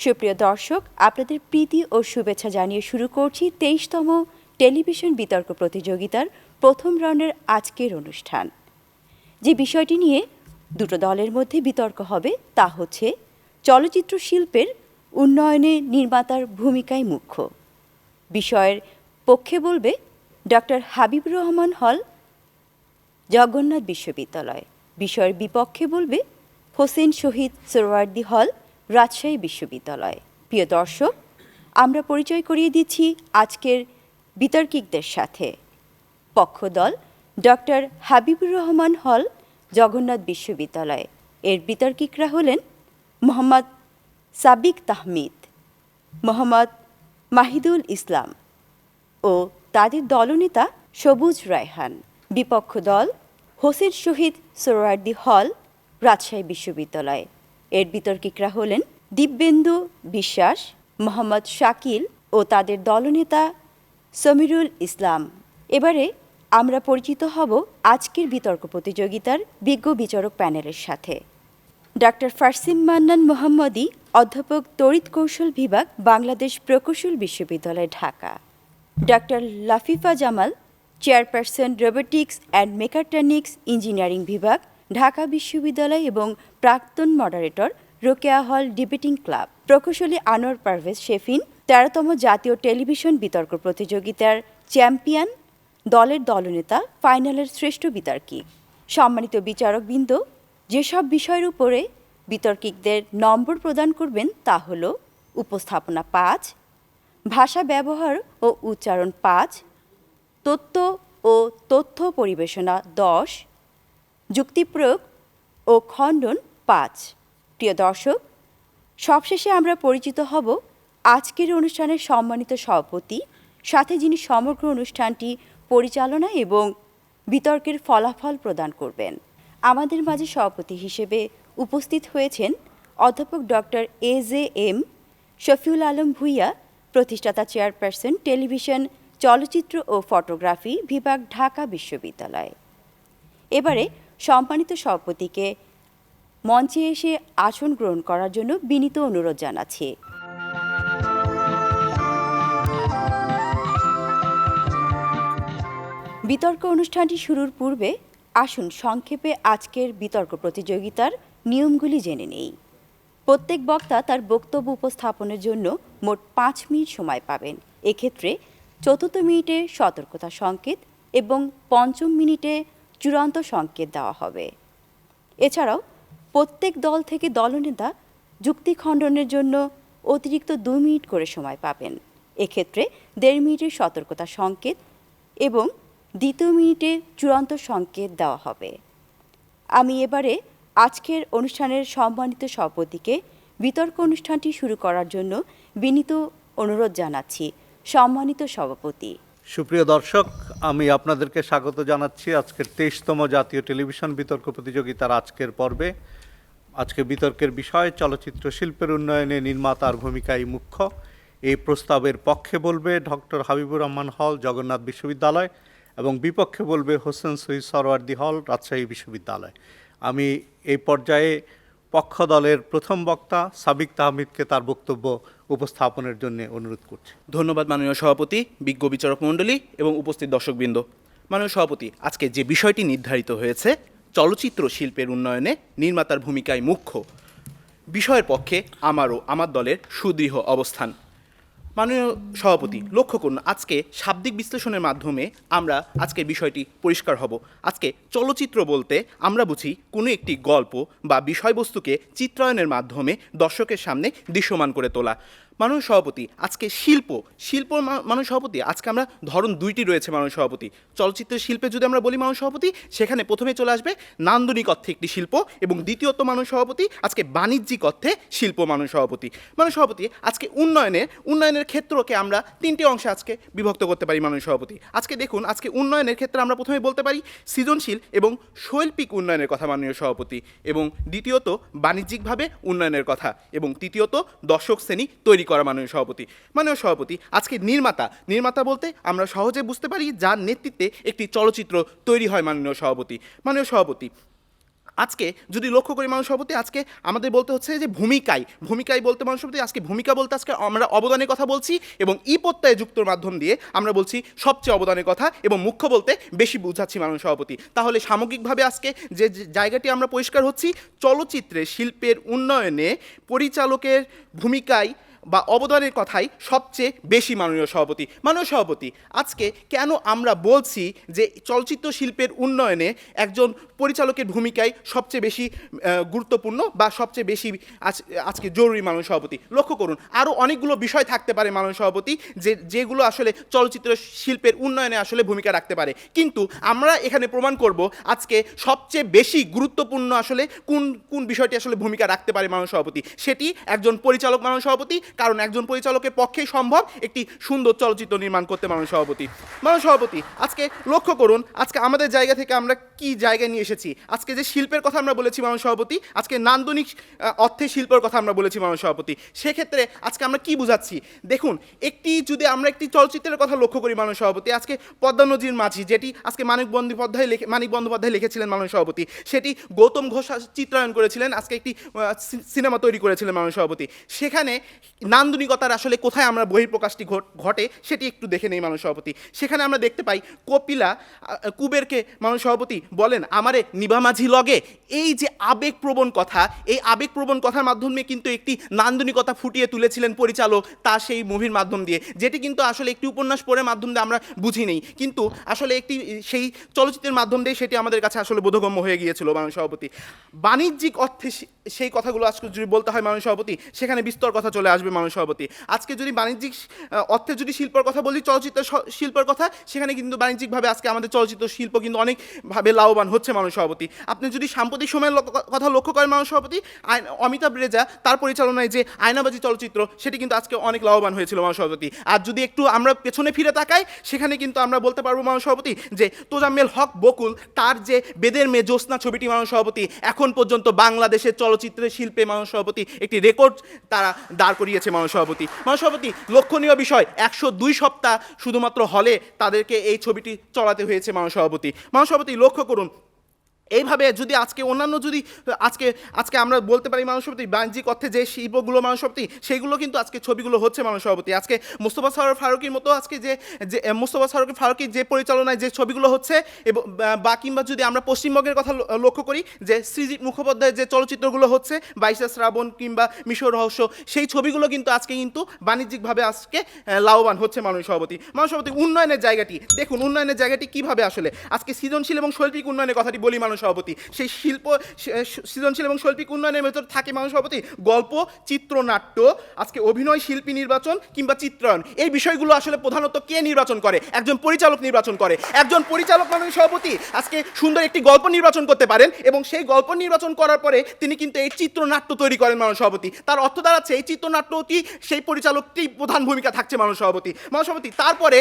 সুপ্রিয় দর্শক, আপনাদের প্রীতি ও শুভেচ্ছা জানিয়ে শুরু করছি ২৩তম টেলিভিশন বিতর্ক প্রতিযোগিতার প্রথম রাউন্ডের আজকের অনুষ্ঠান। যে বিষয়টি নিয়ে দুটো দলের মধ্যে বিতর্ক হবে তা হচ্ছে চলচ্চিত্র শিল্পের উন্নয়নে নির্মাতার ভূমিকাই মুখ্য। বিষয়ের পক্ষে বলবে ডক্টর হাবিবুর রহমান হল, জগন্নাথ বিশ্ববিদ্যালয়। বিষয়ের বিপক্ষে বলবে হোসেন শহীদ সোহরাওয়ার্দী হল, রাজশাহী বিশ্ববিদ্যালয়। প্রিয় দর্শক, আমরা পরিচয় করিয়ে দিচ্ছি আজকের বিতর্কিকদের সাথে। পক্ষদল ডক্টর হাবিবুর রহমান হল, জগন্নাথ বিশ্ববিদ্যালয়। এর বিতর্কিকরা হলেন মোহাম্মদ সাবিক তাহমিদ, মোহাম্মদ মাহিদুল ইসলাম ও তাদের দলনেতা সবুজ রায়হান। বিপক্ষ দল হোসেন শহীদ সোহরাওয়ার্দী হল, রাজশাহী বিশ্ববিদ্যালয়। এর বিতর্কিকরা হলেন দিব্যেন্দু বিশ্বাস, মোহাম্মদ শাকিল ও তাদের দলনেতা সমীরুল ইসলাম। এবারে আমরা পরিচিত হব আজকের বিতর্ক প্রতিযোগিতার বিজ্ঞ বিচারক প্যানেলের সাথে। ডাক্তার ফারসিন মান্নান মোহাম্মদী, অধ্যাপক তড়িৎ কৌশল বিভাগ, বাংলাদেশ প্রকৌশল বিশ্ববিদ্যালয়, Dhaka. Doctor Lafifa Jamal, chairperson, robotics and mechatronics engineering বিভাগ, ঢাকা বিশ্ববিদ্যালয় এবং প্রাক্তন মডারেটর, রোকেয়া হল ডিবেটিং ক্লাব। প্রকৌশলী আনোয়ার পারভেজ শেফিন, ১৩তম জাতীয় টেলিভিশন বিতর্ক প্রতিযোগিতার চ্যাম্পিয়ন, দলের দলনেতা, ফাইনালের শ্রেষ্ঠ বিতর্কিক। সম্মানিত বিচারকবৃন্দ, যেসব বিষয়ের উপরে বিতর্কিকদের নম্বর প্রদান করবেন তা হল উপস্থাপনা ৫, ভাষা ব্যবহার ও উচ্চারণ ৫, তথ্য ও তথ্য পরিবেশনা ১০, যুক্তিপ্রয়োগ ও খণ্ডন ৫। প্রিয় দর্শক, সবশেষে আমরা পরিচিত হব আজকের অনুষ্ঠানের সম্মানিত সভাপতি, সাথে যিনি সমগ্র অনুষ্ঠানটি পরিচালনা এবং বিতর্কের ফলাফল প্রদান করবেন। আমাদের মাঝে সভাপতি হিসেবে উপস্থিত হয়েছেন অধ্যাপক ডক্টর এ.জে.এম. শফিউল আলম ভূঁইয়া, প্রতিষ্ঠাতা, চেয়ারপারসন, টেলিভিশন, চলচ্চিত্র ও ফটোগ্রাফি বিভাগ, ঢাকা বিশ্ববিদ্যালয়। এবারে সম্মানিত সভাপতিকে মঞ্চে এসে আসন গ্রহণ করার জন্য বিনীত অনুরোধ জানাচ্ছি। বিতর্ক অনুষ্ঠানটি শুরুর পূর্বে আসুন সংক্ষেপে আজকের বিতর্ক প্রতিযোগিতার নিয়মগুলি জেনে নেই। প্রত্যেক বক্তা তার বক্তব্য উপস্থাপনের জন্য মোট ৫ মিনিট সময় পাবেন। এক্ষেত্রে চতুর্থ মিনিটে সতর্কতা সংকেত এবং পঞ্চম মিনিটে চূড়ান্ত সংকেত দেওয়া হবে। এছাড়াও প্রত্যেক দল থেকে দলনেতা যুক্তি খণ্ডনের জন্য অতিরিক্ত ২ মিনিট করে সময় পাবেন। এক্ষেত্রে ১.৫ মিনিটের সতর্কতা সংকেত এবং দ্বিতীয় মিনিটে চূড়ান্ত সংকেত দেওয়া হবে। আমি এবারে আজকের অনুষ্ঠানের সম্মানিত সভাপতিকে বিতর্ক অনুষ্ঠানটি শুরু করার জন্য বিনীত অনুরোধ জানাচ্ছি। সম্মানিত সভাপতি। সুপ্রিয় দর্শক, আমি আপনাদেরকে স্বাগত জানাচ্ছি আজকের ২৩তম জাতীয় টেলিভিশন বিতর্ক প্রতিযোগিতার আজকের পর্বে। আজকে বিতর্কের বিষয় চলচ্চিত্র শিল্পের উন্নয়নে নির্মাতার ভূমিকাই মুখ্য। এই প্রস্তাবের পক্ষে বলবে ডক্টর হাবিবুর রহমান হল, জগন্নাথ বিশ্ববিদ্যালয়, এবং বিপক্ষে বলবে হোসেন শহীদ সোহরাওয়ার্দী হল, রাজশাহী বিশ্ববিদ্যালয়। আমি এই পর্যায়ে পক্ষ দলের প্রথম বক্তা সাবিক তাহমিদকে তার বক্তব্য উপস্থাপনের জন্য অনুরোধ করছি। ধন্যবাদ মাননীয় সভাপতি, বিজ্ঞ বিচারক মণ্ডলী এবং উপস্থিত দর্শকবৃন্দ। মাননীয় সভাপতি, আজকে যে বিষয়টি নির্ধারিত হয়েছে চলচ্চিত্র শিল্পের উন্নয়নে নির্মাতার ভূমিকায় মুখ্য, বিষয়ের পক্ষে আমারও আমার দলের সুদৃঢ় অবস্থান। মাননীয় সভাপতি, লক্ষ্য করুন, আজকে শাব্দিক বিশ্লেষণের মাধ্যমে আমরা আজকের বিষয়টি পরিষ্কার হব। আজকে চলচ্চিত্র বলতে আমরা বুঝি কোনো একটি গল্প বা বিষয়বস্তুকে চিত্রায়নের মাধ্যমে দর্শকের সামনে দৃশ্যমান করে তোলা। মাননীয় সভাপতি, আজকে শিল্প মাননীয় সভাপতি, আজকে আমরা ধরন ২টি রয়েছে মাননীয় সভাপতি। চলচ্চিত্রের শিল্পে যদি আমরা বলি মাননীয় সভাপতি, সেখানে প্রথমে চলে আসবে নান্দনিক অর্থে একটি শিল্প, এবং দ্বিতীয়ত মাননীয় সভাপতি আজকে বাণিজ্যিক অর্থে শিল্প। মাননীয় সভাপতি, আজকে উন্নয়নের ক্ষেত্রকে আমরা ৩টি অংশে আজকে বিভক্ত করতে পারি। মাননীয় সভাপতি, আজকে দেখুন, আজকে উন্নয়নের ক্ষেত্রে আমরা প্রথমে বলতে পারি সৃজনশীল এবং শৈল্পিক উন্নয়নের কথা মাননীয় সভাপতি, এবং দ্বিতীয়ত বাণিজ্যিকভাবে উন্নয়নের কথা, এবং তৃতীয়ত দর্শক শ্রেণী তৈরি করা। মাননীয় সভাপতি, আজকে নির্মাতা বলতে আমরা সহজে বুঝতে পারি যার নেতৃত্বে একটি চলচ্চিত্র তৈরি হয়। মাননীয় সভাপতি, আজকে যদি লক্ষ্য করি মাননীয় সভাপতি, আজকে আমাদের বলতে হচ্ছে যে ভূমিকায় বলতে মাননীয় সভাপতি আজকে ভূমিকা বলতে আজকে আমরা অবদানের কথা বলছি, এবং ই প্রত্যয়ে যুক্তর মাধ্যম দিয়ে আমরা বলছি সবচেয়ে অবদানের কথা, এবং মুখ্য বলতে বেশি বোঝাচ্ছি মাননীয় সভাপতি। তাহলে সামগ্রিকভাবে আজকে যে জায়গাটি আমরা পরিষ্কার হচ্ছি, চলচ্চিত্রে শিল্পের উন্নয়নে পরিচালকের ভূমিকায় বা অবদানের কথাই সবচেয়ে বেশি মাননীয় সভাপতি। আজকে কেন আমরা বলছি যে চলচ্চিত্র শিল্পের উন্নয়নে একজন পরিচালকের ভূমিকাই সবচেয়ে বেশি গুরুত্বপূর্ণ বা সবচেয়ে বেশি আজকে জরুরি মাননীয় সভাপতি? লক্ষ্য করুন, আরও অনেকগুলো বিষয় থাকতে পারে মাননীয় সভাপতি যেগুলো আসলে চলচ্চিত্র শিল্পের উন্নয়নে আসলে ভূমিকা রাখতে পারে, কিন্তু আমরা এখানে প্রমাণ করব আজকে সবচেয়ে বেশি গুরুত্বপূর্ণ আসলে কোন বিষয়টি আসলে ভূমিকা রাখতে পারে মাননীয় সভাপতি, সেটি একজন পরিচালক মাননীয় সভাপতি। কারণ একজন পরিচালকের পক্ষেই সম্ভব একটি সুন্দর চলচ্চিত্র নির্মাণ করতে মাননীয় সভাপতি। আজকে লক্ষ্য করুন, আজকে আমাদের জায়গা থেকে আমরা কি জায়গায় নিয়ে এসেছি। আজকে যে শিল্পের কথা আমরা বলেছি মাননীয় সভাপতি, আজকে নান্দনিক অর্থে শিল্পের কথা আমরা বলেছি মাননীয় সভাপতি। সেক্ষেত্রে আজকে আমরা কি বুঝাচ্ছি দেখুন, যদি আমরা একটি চলচ্চিত্রের কথা লক্ষ্য করি মাননীয় সভাপতি, আজকে পদ্মা নদীর মাঝি, যেটি আজকে মানিক বন্দ্যোপাধ্যায় লিখেছিলেন মাননীয় সভাপতি, সেটি গৌতম ঘোষ চিত্রায়ন করেছিলেন, আজকে একটি সিনেমা তৈরি করেছিলেন মাননীয় সভাপতি। সেখানে নান্দনিকতার আসলে কোথায় আমরা বহিঃপ্রকাশটি ঘটে সেটি একটু দেখে নেই মাননীয় সভাপতি। সেখানে আমরা দেখতে পাই কপিলা কুবেরকে মাননীয় সভাপতি বলেন আমারে নিভা মাঝি লগে। এই যে আবেগপ্রবণ কথা, এই আবেগপ্রবণ কথার মাধ্যমে কিন্তু একটি নান্দনিকতা ফুটিয়ে তুলেছিলেন পরিচালক তার সেই মুভির মাধ্যম দিয়ে, যেটি কিন্তু আসলে একটি উপন্যাস পড়ে মাধ্যম দিয়ে আমরা বুঝি নেই, কিন্তু আসলে একটি সেই চলচ্চিত্রের মাধ্যম দিয়ে সেটি আমাদের কাছে আসলে বোধগম্য হয়ে গিয়েছিল মাননীয় সভাপতি। বাণিজ্যিক অর্থে সেই কথাগুলো আজকে যদি বলতে হয় মাননীয় সভাপতি, সেখানে বিস্তর কথা চলে আসবে মাননীয় সভাপতি। আজকে যদি বাণিজ্যিক অর্থে যদি শিল্পের কথা বলি, চলচ্চিত্র শিল্পের কথা, সেখানে কিন্তু বাণিজ্যিকভাবে আজকে আমাদের চলচ্চিত্র শিল্প কিন্তু অনেকভাবে লাভবান হচ্ছে মাননীয় সভাপতি। আপনি যদি সাম্প্রতিক সময়ের কথা লক্ষ্য করেন মাননীয় সভাপতি, অমিতাভ রেজা তার পরিচালনায় যে আয়নাবাজি চলচ্চিত্র, সেটি কিন্তু আজকে অনেক লাভবান হয়েছিল মাননীয় সভাপতি। আর যদি একটু আমরা পেছনে ফিরে তাকাই, সেখানে কিন্তু আমরা বলতে পারবো মাননীয় সভাপতি যে তোজাম্মেল হক বকুল তার যে বেদের মেয়ে জ্যোৎস্না ছবিটি মাননীয় সভাপতি এখন পর্যন্ত বাংলাদেশের চলচ্চিত্রের শিল্পে মাননীয় সভাপতি একটি রেকর্ড তারা দাঁড় করিয়েছে মাননীয় সভাপতি। লক্ষণীয় বিষয়, 102 সপ্তাহ শুধুমাত্র হলে তাদেরকে এই ছবিটি চলাতে হয়েছে মাননীয় সভাপতি। লক্ষ্য করুন, এইভাবে যদি আজকে অন্যান্য যদি আজকে আমরা বলতে পারি মাননীয় সভাপতি, বাণিজ্যিক অর্থে যে শিল্পগুলো মাননীয় সভাপতি, সেইগুলো কিন্তু আজকে ছবিগুলো হচ্ছে মাননীয় সভাপতি। আজকে মোস্তফা সরোয়ার ফারুকীর মতো আজকে যে মোস্তফা সরোয়ার ফারুকীর যে পরিচালনায় যে ছবিগুলো হচ্ছে, এবং বা কিংবা যদি আমরা পশ্চিমবঙ্গের কথা লক্ষ্য করি, যে সৃজিত মুখোপাধ্যায়ের যে চলচ্চিত্রগুলো হচ্ছে 22শে শ্রাবণ কিংবা মিশর রহস্য, সেই ছবিগুলো কিন্তু আজকে কিন্তু বাণিজ্যিকভাবে আজকে লাভবান হচ্ছে মাননীয় সভাপতি। উন্নয়নের জায়গাটি দেখুন, উন্নয়নের জায়গাটি কীভাবে আসলে আজকে সৃজনশীল এবং শৈল্পিক উন্নয়নের কথাটি বলি মাননীয় সভাপতি। সেই সৃজনশীল এবং শৈল্পিক উন্নয়নের ভেতর থাকে মাননীয় সভাপতি গল্প, চিত্রনাট্য, আজকে অভিনয় শিল্পী নির্বাচন কিংবা চিত্রায়ন, এই বিষয়গুলো আসলে প্রধানত কে নির্বাচন করে? একজন পরিচালক নির্বাচন করে। একজন পরিচালক মাননীয় সভাপতি আজকে সুন্দর একটি গল্প নির্বাচন করতে পারেন, এবং সেই গল্প নির্বাচন করার পরে তিনি কিন্তু এই চিত্রনাট্য তৈরি করেন মাননীয় সভাপতি। তার অর্থ দাঁড়াচ্ছে এই চিত্রনাট্যটি সেই পরিচালকটি প্রধান ভূমিকা থাকছে মাননীয় সভাপতি। তারপরে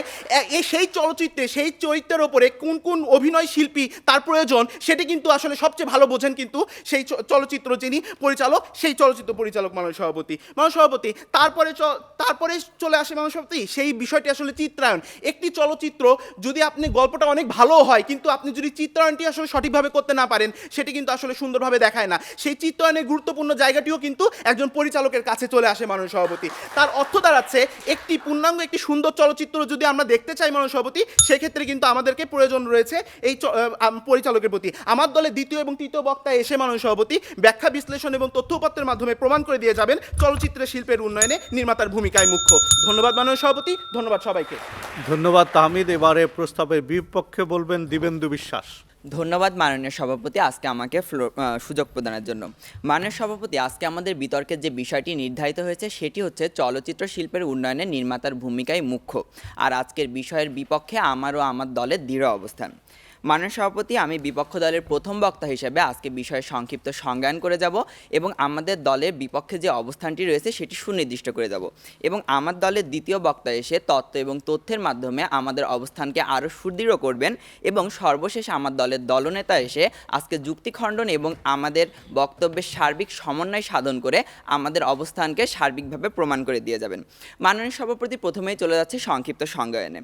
সেই চলচ্চিত্রে সেই চরিত্রের ওপরে কোন অভিনয় শিল্পী তার প্রয়োজন, সেটি কিন্তু আসলে সবচেয়ে ভালো বোঝেন কিন্তু সেই চলচ্চিত্র যিনি পরিচালক, সেই চলচ্চিত্র পরিচালক মাননীয় সভাপতি। তারপরে চলে আসে মাননীয় সভাপতি সেই বিষয়টি আসলে চিত্রায়ন। একটি চলচ্চিত্র যদি আপনি গল্পটা অনেক ভালো হয়, কিন্তু আপনি যদি চিত্রায়নটি আসলে সঠিকভাবে করতে না পারেন, সেটি কিন্তু আসলে সুন্দরভাবে দেখায় না। সেই চিত্রায়নের গুরুত্বপূর্ণ জায়গাটিও কিন্তু একজন পরিচালকের কাছে চলে আসে মাননীয় সভাপতি। তার অর্থ দাঁড়াচ্ছে একটি পূর্ণাঙ্গ একটি সুন্দর চলচ্চিত্র যদি আমরা দেখতে চাই মাননীয় সভাপতি, সেক্ষেত্রে কিন্তু আমাদেরকে প্রয়োজন রয়েছে এই পরিচালকের প্রতি। আমার দলে দ্বিতীয় এবং তৃতীয় বক্তা এসে মাননীয় সভাপতি ব্যাখ্যা বিশ্লেষণ এবং তথ্যপত্রের মাধ্যমে প্রমাণ করে দিয়ে যাবেন চলচ্চিত্র শিল্পের উন্নয়নে নির্মাতার ভূমিকায় মুখ্য। ধন্যবাদ মাননীয় সভাপতি, ধন্যবাদ সবাইকে। ধন্যবাদ তাহমিদ। এবারে প্রস্তাবের বিপক্ষে বলবেন দিবেন্দু বিশ্বাস। ধন্যবাদ মাননীয় সভাপতি আজকে আমাকে সুযোগ প্রদানের জন্য। মাননীয় সভাপতি, আজকে আমাদের বিতর্কের যে বিষয়টি নির্ধারিত হয়েছে সেটি হচ্ছে চলচ্চিত্র শিল্পের উন্নয়নে নির্মাতার ভূমিকাই মুখ্য। আর আজকের বিষয়ের বিপক্ষে আমার ও আমার দলের দৃঢ় অবস্থান। মাননীয় সভাপতি, আমি বিপক্ষ দলের প্রথম বক্তা হিসেবে আজকে বিষয়ে সংক্ষিপ্ত সংজ্ঞান করে যাব এবং আমাদের দলের বিপক্ষে যে অবস্থানটি রয়েছে সেটি সুনির্দিষ্ট করে যাব, এবং আমার দলের দ্বিতীয় বক্তা এসে তত্ত্ব এবং তথ্যের মাধ্যমে আমাদের অবস্থানকে আরও সুদৃঢ় করবেন, এবং সর্বশেষ আমার দলের দলনেতা এসে আজকে যুক্তি খণ্ডন এবং আমাদের বক্তব্যের সার্বিক সমন্বয় সাধন করে আমাদের অবস্থানকে সার্বিকভাবে প্রমাণ করে দিয়ে যাবেন। মাননীয় সভাপতি, প্রথমেই চলে যাচ্ছে সংক্ষিপ্ত সংজ্ঞায়নে।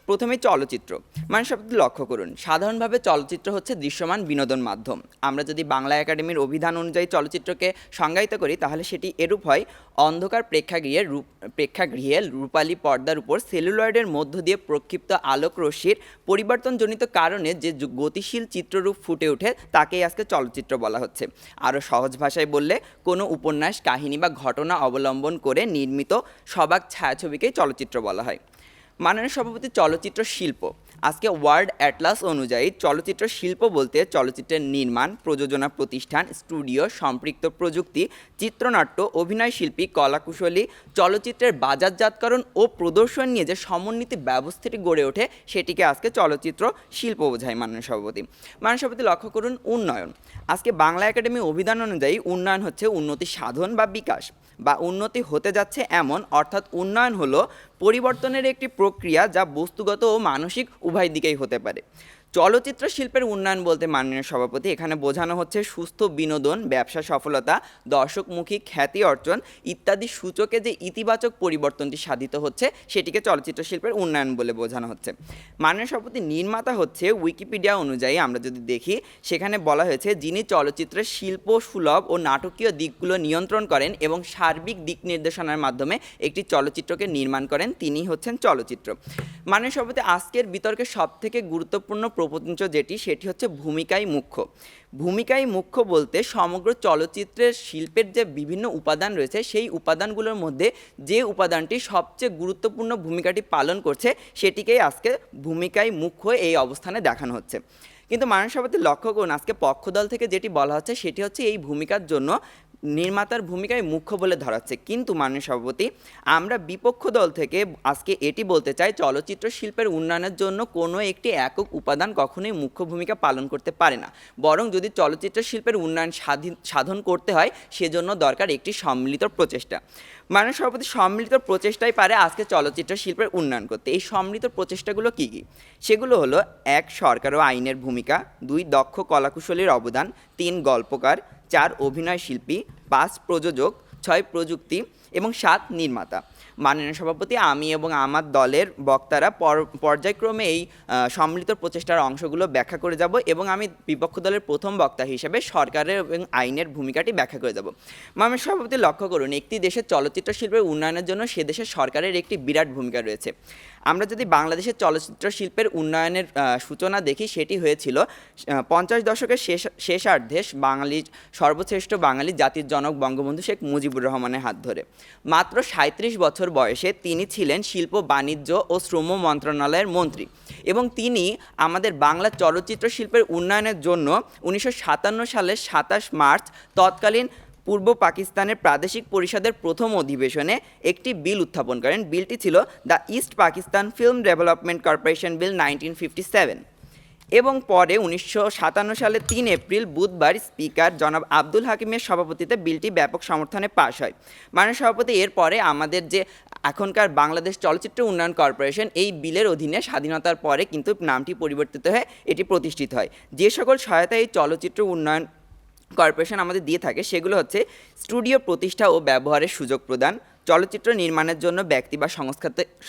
প্রথমে চলচ্চিত্র। মানে শব্দটি লক্ষ্য করুন, সাধারণভাবে চলচ্চিত্র হচ্ছে দৃশ্যমান বিনোদন মাধ্যম। আমরা যদি বাংলা একাডেমির অভিধান অনুযায়ী চলচ্চিত্রকে সংজ্ঞায়িত করি তাহলে সেটি এরূপ হয়: অন্ধকার প্রেক্ষাগৃহে রূপালী পর্দার উপর সেলুলয়েডের মধ্য দিয়ে প্রক্ষিপ্ত আলোক রশ্মির পরিবর্তনজনিত কারণে যে গতিশীল চিত্ররূপ ফুটে ওঠে তাকেই আজকে চলচ্চিত্র বলা হচ্ছে। আরও সহজ ভাষায় বললে কোনো উপন্যাস, কাহিনী বা ঘটনা অবলম্বন করে নির্মিত সবাক ছায়াছবিকেই চলচ্চিত্র বলা হয়। মাননীয় সভাপতি, চলচ্চিত্র শিল্প। আজকে ওয়ার্ল্ড অ্যাটলাস অনুযায়ী চলচ্চিত্র শিল্প বলতে চলচ্চিত্রের নির্মাণ, প্রযোজনা প্রতিষ্ঠান, স্টুডিও, সম্পৃক্ত প্রযুক্তি, চিত্রনাট্য, অভিনয় শিল্পী, কলাকুশলী, চলচ্চিত্রের বাজারজাতকরণ ও প্রদর্শন নিয়ে যে সমন্বিত ব্যবস্থাটি গড়ে ওঠে সেটিকে আজকে চলচ্চিত্র শিল্প বোঝায়। মাননীয় সভাপতি, লক্ষ্য করুন উন্নয়ন। আজকে বাংলা একাডেমি অভিধান অনুযায়ী উন্নয়ন হচ্ছে উন্নতি সাধন বা বিকাশ বা উন্নতি হতে যাচ্ছে এমন, অর্থাৎ উন্নয়ন হলো পরিবর্তনের একটি প্রক্রিয়া যা বস্তুগত ও মানসিক উভয় দিকেই হতে পারে। চলচ্চিত্র শিল্পের উন্নয়ন বলতে মাননীয় সভাপতি এখানে বোঝানো হচ্ছে সুস্থ বিনোদন, ব্যবসা সফলতা, দর্শকমুখী খ্যাতি অর্জন ইত্যাদি সূচকে যে ইতিবাচক পরিবর্তনটি সাধিত হচ্ছে সেটিকে চলচ্চিত্র শিল্পের উন্নয়ন বলে বোঝানো হচ্ছে। মাননীয় সভাপতি, নির্মাতা হচ্ছে উইকিপিডিয়া অনুযায়ী আমরা যদি দেখি সেখানে বলা হয়েছে যিনি চলচ্চিত্রের শিল্প সুলভ ও নাটকীয় দিকগুলো নিয়ন্ত্রণ করেন এবং সার্বিক দিক নির্দেশনার মাধ্যমে একটি চলচ্চিত্রকে নির্মাণ করেন তিনি হচ্ছেন চলচ্চিত্র। মাননীয় সভাপতি, আজকের বিতর্কের সবথেকে গুরুত্বপূর্ণ প্রপঞ্চ সেটি হচ্ছে ভূমিকাই মুখ্য। ভূমিকাই মুখ্য বলতে সমগ্র চলচ্চিত্রের শিল্পের যে বিভিন্ন উপাদান রয়েছে সেই উপাদানগুলোর মধ্যে যে উপাদানটি সবচেয়ে গুরুত্বপূর্ণ ভূমিকাটি পালন করছে সেটিকেই আজকে ভূমিকাই মুখ্য এই অবস্থানে দেখানো হচ্ছে। কিন্তু মাননীয় সভাপতি লক্ষ্য করুন, আজকে পক্ষদল থেকে যেটি বলা হচ্ছে সেটি হচ্ছে এই ভূমিকার জন্য নির্মাতার ভূমিকায় মুখ্য বলে ধরাচ্ছে। কিন্তু মাননীয় সভাপতি, আমরা বিপক্ষ দল থেকে আজকে এটি বলতে চাই চলচ্চিত্র শিল্পের উন্নয়নের জন্য কোনো একটি একক উপাদান কখনোই মুখ্য ভূমিকা পালন করতে পারে না, বরং যদি চলচ্চিত্র শিল্পের উন্নয়ন সাধন করতে হয় সেজন্য দরকার একটি সম্মিলিত প্রচেষ্টা। মাননীয় সভাপতি, সম্মিলিত প্রচেষ্টাই পারে আজকে চলচ্চিত্র শিল্পের উন্নয়ন করতে। এই সম্মিলিত প্রচেষ্টাগুলো কী কী? সেগুলো হলো: 1. সরকার ও আইনের ভূমিকা, 2. দক্ষ কলাকুশলীর অবদান, 3. গল্পকার, 4. অভিনয় শিল্পী, 5. প্রযোজক, 6. প্রযুক্তি এবং 7. নির্মাতা। মাননীয় সভাপতি, আমি এবং আমার দলের বক্তারা পর্যায়ক্রমে এই সম্মিলিত প্রচেষ্টার অংশগুলো ব্যাখ্যা করে যাব এবং আমি বিপক্ষ দলের প্রথম বক্তা হিসেবে সরকারের এবং আইনের ভূমিকাটি ব্যাখ্যা করে যাব। মাননীয় সভাপতি, লক্ষ্য করুন, একটি দেশের চলচ্চিত্র শিল্পের উন্নয়নের জন্য সে দেশের সরকারের একটি বিরাট ভূমিকা রয়েছে। আমরা যদি বাংলাদেশের চলচ্চিত্র শিল্পের উন্নয়নের সূচনা দেখি সেটি হয়েছিল 50 দশকের শেষার্ধে সর্বশ্রেষ্ঠ বাঙালি জাতির জনক বঙ্গবন্ধু শেখ মুজিবুর রহমানের হাত ধরে। মাত্র 37 বছর বয়সে তিনি ছিলেন শিল্প, বাণিজ্য ও শ্রম মন্ত্রণালয়ের মন্ত্রী এবং তিনি আমাদের বাংলা চলচ্চিত্র শিল্পের উন্নয়নের জন্য 1957 সালের 27 মার্চ তৎকালীন পূর্ব পাকিস্তানের প্রাদেশিক পরিষদের প্রথম অধিবেশনে একটি বিল উত্থাপন করেন। বিলটি ছিল the East Pakistan film development corporation bill 1957 এবং পরে 1957 সালের 3 এপ্রিল বুধবার স্পিকার জনাব আব্দুল হাকিমের সভাপতিত্বে বিলটি ব্যাপক সমর্থনে পাশ হয়। মাননীয় সভাপতি, এরপরে আমাদের যে এখনকার বাংলাদেশ চলচ্চিত্র উন্নয়ন কর্পোরেশন এই বিলের অধীনে স্বাধীনতার পরে কিন্তু নামটি পরিবর্তিত হয়ে এটি প্রতিষ্ঠিত হয়। যে সকল সহায়তা এই চলচ্চিত্র উন্নয়ন কর্পোরেশন আমাদের দিয়ে থাকে সেগুলো হচ্ছে: স্টুডিও প্রতিষ্ঠা ও ব্যবহারের সুযোগ প্রদান, চলচ্চিত্র নির্মাণের জন্য ব্যক্তি বা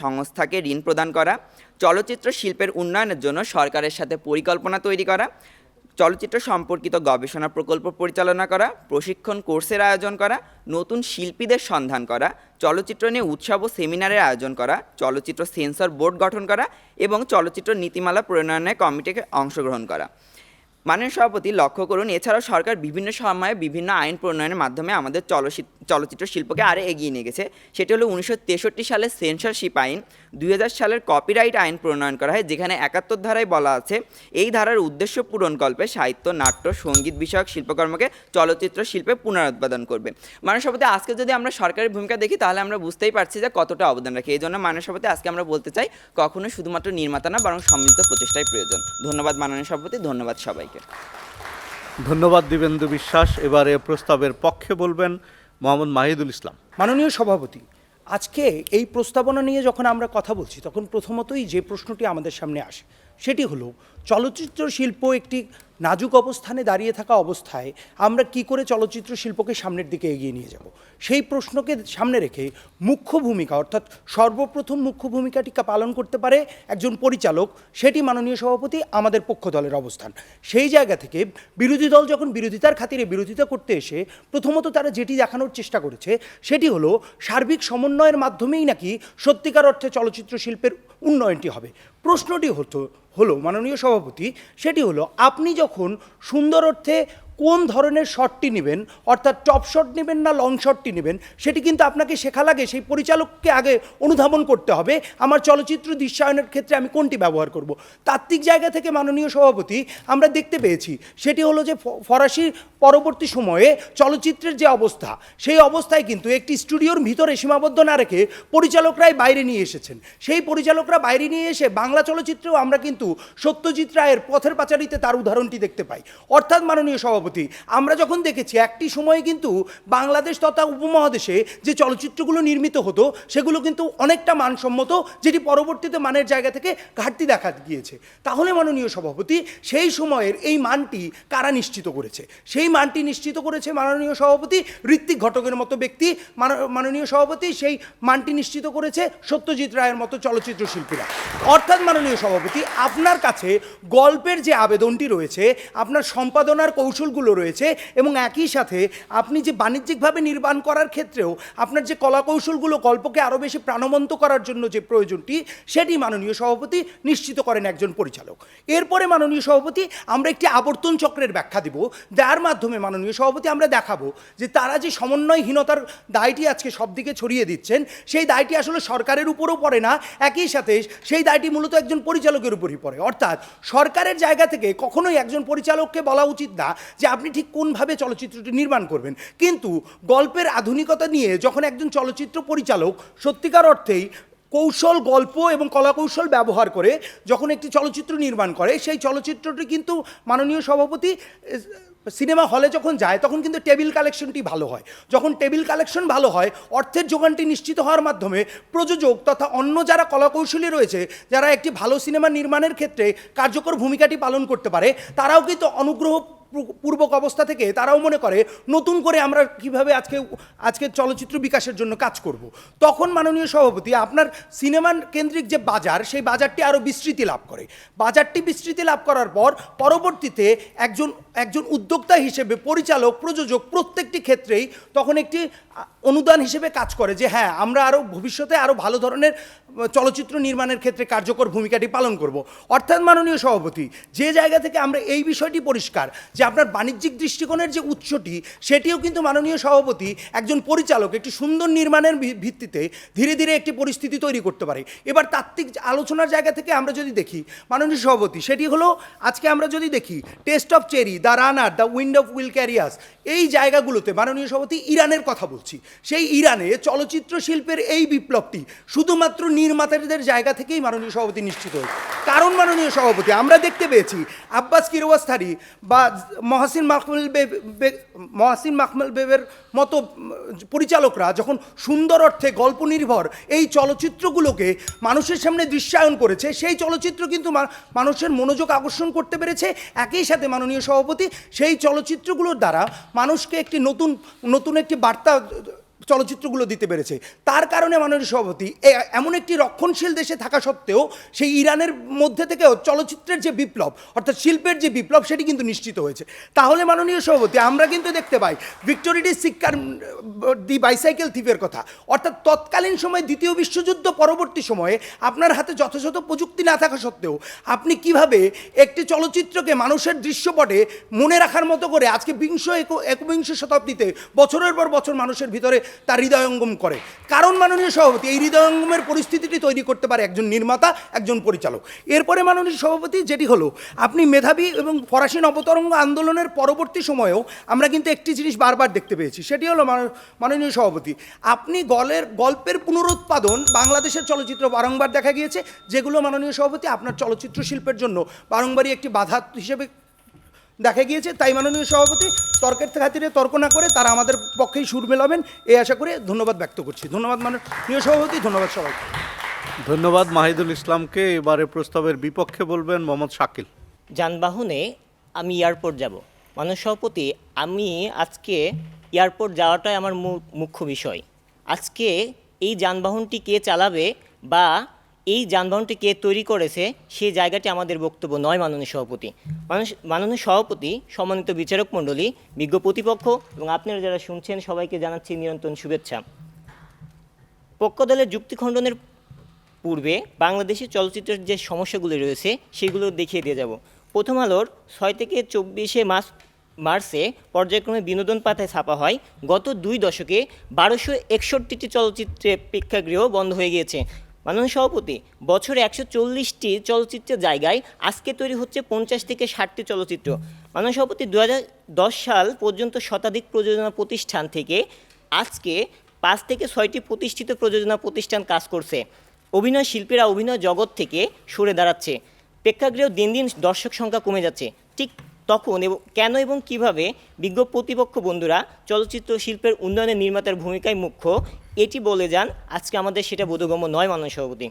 সংস্থাকে ঋণ প্রদান করা, চলচ্চিত্র শিল্পের উন্নয়নের জন্য সরকারের সাথে পরিকল্পনা তৈরি করা, চলচ্চিত্র সম্পর্কিত গবেষণা প্রকল্প পরিচালনা করা, প্রশিক্ষণ কোর্সের আয়োজন করা, নতুন শিল্পীদের সন্ধান করা, চলচ্চিত্র নিয়ে উৎসব ও সেমিনারের আয়োজন করা, চলচ্চিত্র সেন্সর বোর্ড গঠন করা এবং চলচ্চিত্র নীতিমালা প্রণয়নে কমিটিকে অংশগ্রহণ করা। মাননীয় সভাপতি, লক্ষ্য করুন, এছাড়াও সরকার বিভিন্ন সময়ে বিভিন্ন আইন প্রণয়নের মাধ্যমে আমাদের চলচ্চিত্র শিল্পকে আরও এগিয়ে নিয়ে গেছে। সেটি হলো 1963 সালের সেন্সরশিপ আইন, 2000 সালের কপিরাইট আইন প্রণয়ন করা হয়, যেখানে 71 ধারায় বলা আছে এই ধারার উদ্দেশ্য পূরণকল্পে সাহিত্য, নাট্য, সঙ্গীত বিষয়ক শিল্পকর্মকে চলচ্চিত্র শিল্পে পুনরুৎপাদন করবে। মাননীয় সভাপতি, আজকে যদি আমরা সরকারের ভূমিকা দেখি তাহলে আমরা বুঝতেই পারছি যে কতটা অবদান রাখে। এই জন্য মাননীয় সভাপতি, আজকে আমরা বলতে চাই কখনো শুধুমাত্র নির্মাতা না বরং সম্মিলিত প্রচেষ্টাই প্রয়োজন। ধন্যবাদ মাননীয় সভাপতি, ধন্যবাদ সবাইকে। ধন্যবাদ দিবেন্দু বিশ্বাস। এবারে প্রস্তাবের পক্ষে বলবেন মোহাম্মদ মাহিদুল ইসলাম। মাননীয় সভাপতি, আজকে এই প্রস্তাবনা নিয়ে যখন আমরা কথা বলছি তখন প্রথমতই যে প্রশ্নটি আমাদের সামনে আসে সেটি হলো চলচ্চিত্র শিল্প একটি নাজুক অবস্থানে দাঁড়িয়ে থাকা অবস্থায় আমরা কি করে চলচ্চিত্র শিল্পকে সামনের দিকে এগিয়ে নিয়ে যাব, সেই প্রশ্নকে সামনে রেখে মুখ্য ভূমিকা অর্থাৎ সর্বপ্রথম মুখ্য ভূমিকাটি পালন করতে পারে একজন পরিচালক, সেটি মাননীয় সভাপতি আমাদের পক্ষ দলের অবস্থান। সেই জায়গা থেকে বিরোধী দল যখন বিরোধিতার খাতিরে বিরোধিতা করতে এসে প্রথমত তারা যেটি দেখানোর চেষ্টা করেছে সেটি হলো সার্বিক সমন্বয়ের মাধ্যমেই নাকি সত্যিকার অর্থে চলচ্চিত্র শিল্পের উন্নয়নটি হবে। প্রশ্নটি হলো মাননীয় সভাপতি, সেটি হলো আপনি যখন সুন্দর অর্থে কোন ধরনের শটটি নেবেন, অর্থাৎ টপ শট নেবেন না লং শটটি নেবেন, সেটি কিন্তু আপনাকে শেখা লাগে। সেই পরিচালককে আগে অনুধাবন করতে হবে আমার চলচ্চিত্র দৃশ্যায়নের ক্ষেত্রে আমি কোনটি ব্যবহার করব। তাত্ত্বিক জায়গা থেকে মাননীয় সভাপতি আমরা দেখতে পেয়েছি সেটি হলো যে ফরাসি পরবর্তী সময়ে চলচ্চিত্রের যে অবস্থা, সেই অবস্থায় কিন্তু একটি স্টুডিওর ভিতরে সীমাবদ্ধ না রেখে পরিচালকরাই বাইরে নিয়ে এসেছেন। সেই পরিচালকরা বাইরে নিয়ে এসে বাংলা চলচ্চিত্রেও আমরা কিন্তু সত্যজিৎ রায়ের পথের পাঁচালীতে তার উদাহরণটি দেখতে পাই। অর্থাৎ মাননীয় সভাপতি আমরা যখন দেখেছি একটি সময়ে কিন্তু বাংলাদেশ তথা উপমহাদেশে যে চলচ্চিত্রগুলো নির্মিত হতো সেগুলো কিন্তু অনেকটা মানসম্মত, যেটি পরবর্তীতে মানের জায়গা থেকে ঘাটতি দেখা গিয়েছে। তাহলে মাননীয় সভাপতি সেই সময়ের এই মানটি কারা নিশ্চিত করেছে? সেই মানটি নিশ্চিত করেছে মাননীয় সভাপতি ঋত্বিক ঘটকের মতো ব্যক্তি। মাননীয় সভাপতি সেই মানটি নিশ্চিত করেছে সত্যজিৎ রায়ের মতো চলচ্চিত্র শিল্পীরা। অর্থাৎ মাননীয় সভাপতি আপনার কাছে গল্পের যে আবেদনটি রয়েছে, আপনার সম্পাদনার কৌশলগুলো রয়েছে এবং একই সাথে আপনি যে বাণিজ্যিকভাবে নির্মাণ করার ক্ষেত্রেও আপনার যে কলা কৌশলগুলো গল্পকে আরও বেশি প্রাণবন্ত করার জন্য যে প্রয়োজনটি, সেটি মাননীয় সভাপতি নিশ্চিত করেন একজন পরিচালক। এরপরে মাননীয় সভাপতি আমরা একটি আবর্তন চক্রের ব্যাখ্যা দিব, যার মাধ্যমে মাননীয় সভাপতি আমরা দেখাবো যে তারা যে সমন্বয়হীনতার দায়টি আজকে সব দিকে ছড়িয়ে দিচ্ছেন, সেই দায়টি আসলে সরকারের উপরও পড়ে না, একই সাথে সেই দায়টি মূলত একজন পরিচালকের উপরই পড়ে। অর্থাৎ সরকারের জায়গা থেকে কখনোই একজন পরিচালককে বলা উচিত না যে আপনি ঠিক কোনভাবে চলচ্চিত্রটি নির্মাণ করবেন, কিন্তু গল্পের আধুনিকতা নিয়ে যখন একজন চলচ্চিত্র পরিচালক সত্যিকার অর্থেই কৌশল, গল্প এবং কলাকৌশল ব্যবহার করে যখন একটি চলচ্চিত্র নির্মাণ করে, সেই চলচ্চিত্রটি কিন্তু মাননীয় সভাপতি সিনেমা হলে যখন যায় তখন কিন্তু টেবিল কালেকশনটি ভালো হয়। যখন টেবিল কালেকশন ভালো হয়, অর্থের যোগানটি নিশ্চিত হওয়ার মাধ্যমে প্রযোজক তথা অন্য যারা কলাকৌশলী রয়েছে, যারা একটি ভালো সিনেমা নির্মাণের ক্ষেত্রে কার্যকর ভূমিকাটি পালন করতে পারে, তারাও কিন্তু অনুগ্রহ পূর্বক অবস্থা থেকে তারাও মনে করে নতুন করে আমরা কিভাবে আজকে চলচ্চিত্র বিকাশের জন্য কাজ করব। তখন মাননীয় সভাপতি আপনার সিনেমা কেন্দ্রিক যে বাজার, সেই বাজারটি আরও বিস্তৃতি লাভ করে। বাজারটি বিস্তৃতি লাভ করার পর পরবর্তীতে একজন উদ্যোক্তা হিসেবে পরিচালক, প্রযোজক প্রত্যেকটি ক্ষেত্রেই তখন একটি অনুদান হিসেবে কাজ করে যে হ্যাঁ, আমরা আরও ভবিষ্যতে আরও ভালো ধরনের চলচ্চিত্র নির্মাণের ক্ষেত্রে কার্যকর ভূমিকাটি পালন করব। অর্থাৎ মাননীয় সভাপতি যে জায়গা থেকে আমরা এই বিষয়টি পরিষ্কার যে আপনার বাণিজ্যিক দৃষ্টিকোণের যে উৎসটি, সেটিও কিন্তু মাননীয় সভাপতি একজন পরিচালক একটি সুন্দর নির্মাণের ভিত্তিতে ধীরে ধীরে একটি পরিস্থিতি তৈরি করতে পারে। এবার তাত্ত্বিক আলোচনার জায়গা থেকে আমরা যদি দেখি মাননীয় সভাপতি, সেটি হলো আজকে আমরা যদি দেখি taste of cherry, the runner, the wind of will carry us, এই জায়গাগুলোতে মাননীয় সভাপতি ইরানের কথা বলছি। সেই ইরানে চলচ্চিত্র শিল্পের এই বিপ্লবটি শুধুমাত্র নির্মাতাদের জায়গা থেকেই মাননীয় সভাপতি নিশ্চিত হয়েছে। কারণ মাননীয় সভাপতি আমরা দেখতে পেয়েছি আব্বাস কিরওয়াস্তারি বা মহসিন মাকমল বেবের মতো পরিচালকরা যখন সুন্দর অর্থে গল্প নির্ভর এই চলচ্চিত্রগুলোকে মানুষের সামনে দৃশ্যায়ন করেছে, সেই চলচ্চিত্র কিন্তু মানুষের মনোযোগ আকর্ষণ করতে পেরেছে। একই সাথে মাননীয় সভাপতি সেই চলচ্চিত্রগুলোর দ্বারা মানুষকে একটি নতুন একটি বার্তা চলচ্চিত্রগুলো দিতে পেরেছে। তার কারণে মাননীয় সভাপতি এমন একটি রক্ষণশীল দেশে থাকা সত্ত্বেও সেই ইরানের মধ্যে থেকেও চলচ্চিত্রের যে বিপ্লব অর্থাৎ শিল্পের যে বিপ্লব, সেটি কিন্তু নিশ্চিত হয়েছে। তাহলে মাননীয় সভাপতি আমরা কিন্তু দেখতে পাই ভিক্টোরিডি সিক্কার দি বাইসাইকেল থিপের কথা, অর্থাৎ তৎকালীন সময়ে দ্বিতীয় বিশ্বযুদ্ধ পরবর্তী সময়ে আপনার হাতে যথাযথ প্রযুক্তি না থাকা সত্ত্বেও আপনি কিভাবে একটি চলচ্চিত্রকে মানুষের দৃশ্যপটে মনে রাখার মতো করে আজকে একবিংশ শতাব্দীতে বছরের পর বছর মানুষের ভিতরে তার হৃদয়ঙ্গম করে। কারণ মাননীয় সভাপতি এই হৃদয়ঙ্গমের পরিস্থিতিটি তৈরি করতে পারে একজন নির্মাতা, একজন পরিচালক। এরপরে মাননীয় সভাপতি যেটি হলো আপনি মেধাবী এবং ফরাসি নবতরঙ্গ আন্দোলনের পরবর্তী সময়েও আমরা কিন্তু একটি জিনিস বারবার দেখতে পেয়েছি, সেটি হলো মাননীয় সভাপতি আপনি গল্পের পুনরুৎপাদন বাংলাদেশের চলচ্চিত্র বারংবার দেখা গিয়েছে, যেগুলো মাননীয় সভাপতি আপনার চলচ্চিত্র শিল্পের জন্য বারংবারই একটি বাধা হিসেবে দেখা গিয়েছে। তাই মাননীয় সভাপতি তর্কের খাতিরে তর্ক না করে তারা আমাদের পক্ষেই সুর মেলাবেন, এই আশা করে ধন্যবাদ ব্যক্ত করছি। ধন্যবাদ মাননীয় সভাপতি, ধন্যবাদ সবাইকে। ধন্যবাদ মাহিদুল ইসলামকে। এবারে প্রস্তাবের বিপক্ষে বলবেন মোহাম্মদ শাকিল। যানবাহনে আমি এয়ারপোর্ট যাব। মাননীয় সভাপতি, আমি আজকে এয়ারপোর্ট যাওয়াটাই আমার মুখ্য বিষয়। আজকে এই যানবাহনটি কে চালাবে বা এই যানবাহনটি কে তৈরি করেছে সেই জায়গাটি আমাদের বক্তব্য নয় মাননীয় সভাপতি। মাননীয় সভাপতি, সম্মানিত বিচারক মণ্ডলী, বিজ্ঞ প্রতিপক্ষ এবং আপনারা যারা শুনছেন সবাইকে জানাচ্ছি নিরন্তর শুভেচ্ছা। পক্ষদলের যুক্তি খণ্ডনের পূর্বে বাংলাদেশের চলচ্চিত্রের যে সমস্যাগুলি রয়েছে সেগুলো দেখিয়ে দিয়ে যাব। প্রথম আলোর 6 থেকে 24 মার্চে পর্যায়ক্রমে বিনোদন পাতায় ছাপা হয় গত 2 দশকে 1261টি চলচ্চিত্রে প্রেক্ষাগৃহ বন্ধ হয়ে গিয়েছে। মাননীয় সভাপতি, বছরে 140টি চলচ্চিত্রের জায়গায় আজকে তৈরি হচ্ছে 50 থেকে 60টি চলচ্চিত্র। মাননীয় সভাপতি, 2010 সাল পর্যন্ত শতাধিক প্রযোজনা প্রতিষ্ঠান থেকে আজকে 5 থেকে 6টি প্রতিষ্ঠিত প্রযোজনা প্রতিষ্ঠান কাজ করছে। অভিনয় শিল্পীরা অভিনয় জগৎ থেকে সরে দাঁড়াচ্ছে। প্রেক্ষাগৃহ দিন দিন দর্শক সংখ্যা কমে যাচ্ছে। ঠিক তখন কেন এবং কিভাবে বিজ্ঞ প্রতিপক্ষ বন্ধুরা চলচ্চিত্র শিল্পের উন্নয়নে নির্মাতার ভূমিকায় মুখ্য এটি বলে যান, আজকে আমাদের সেটা বোধগম্য নয় মাননীয় সভাপতি।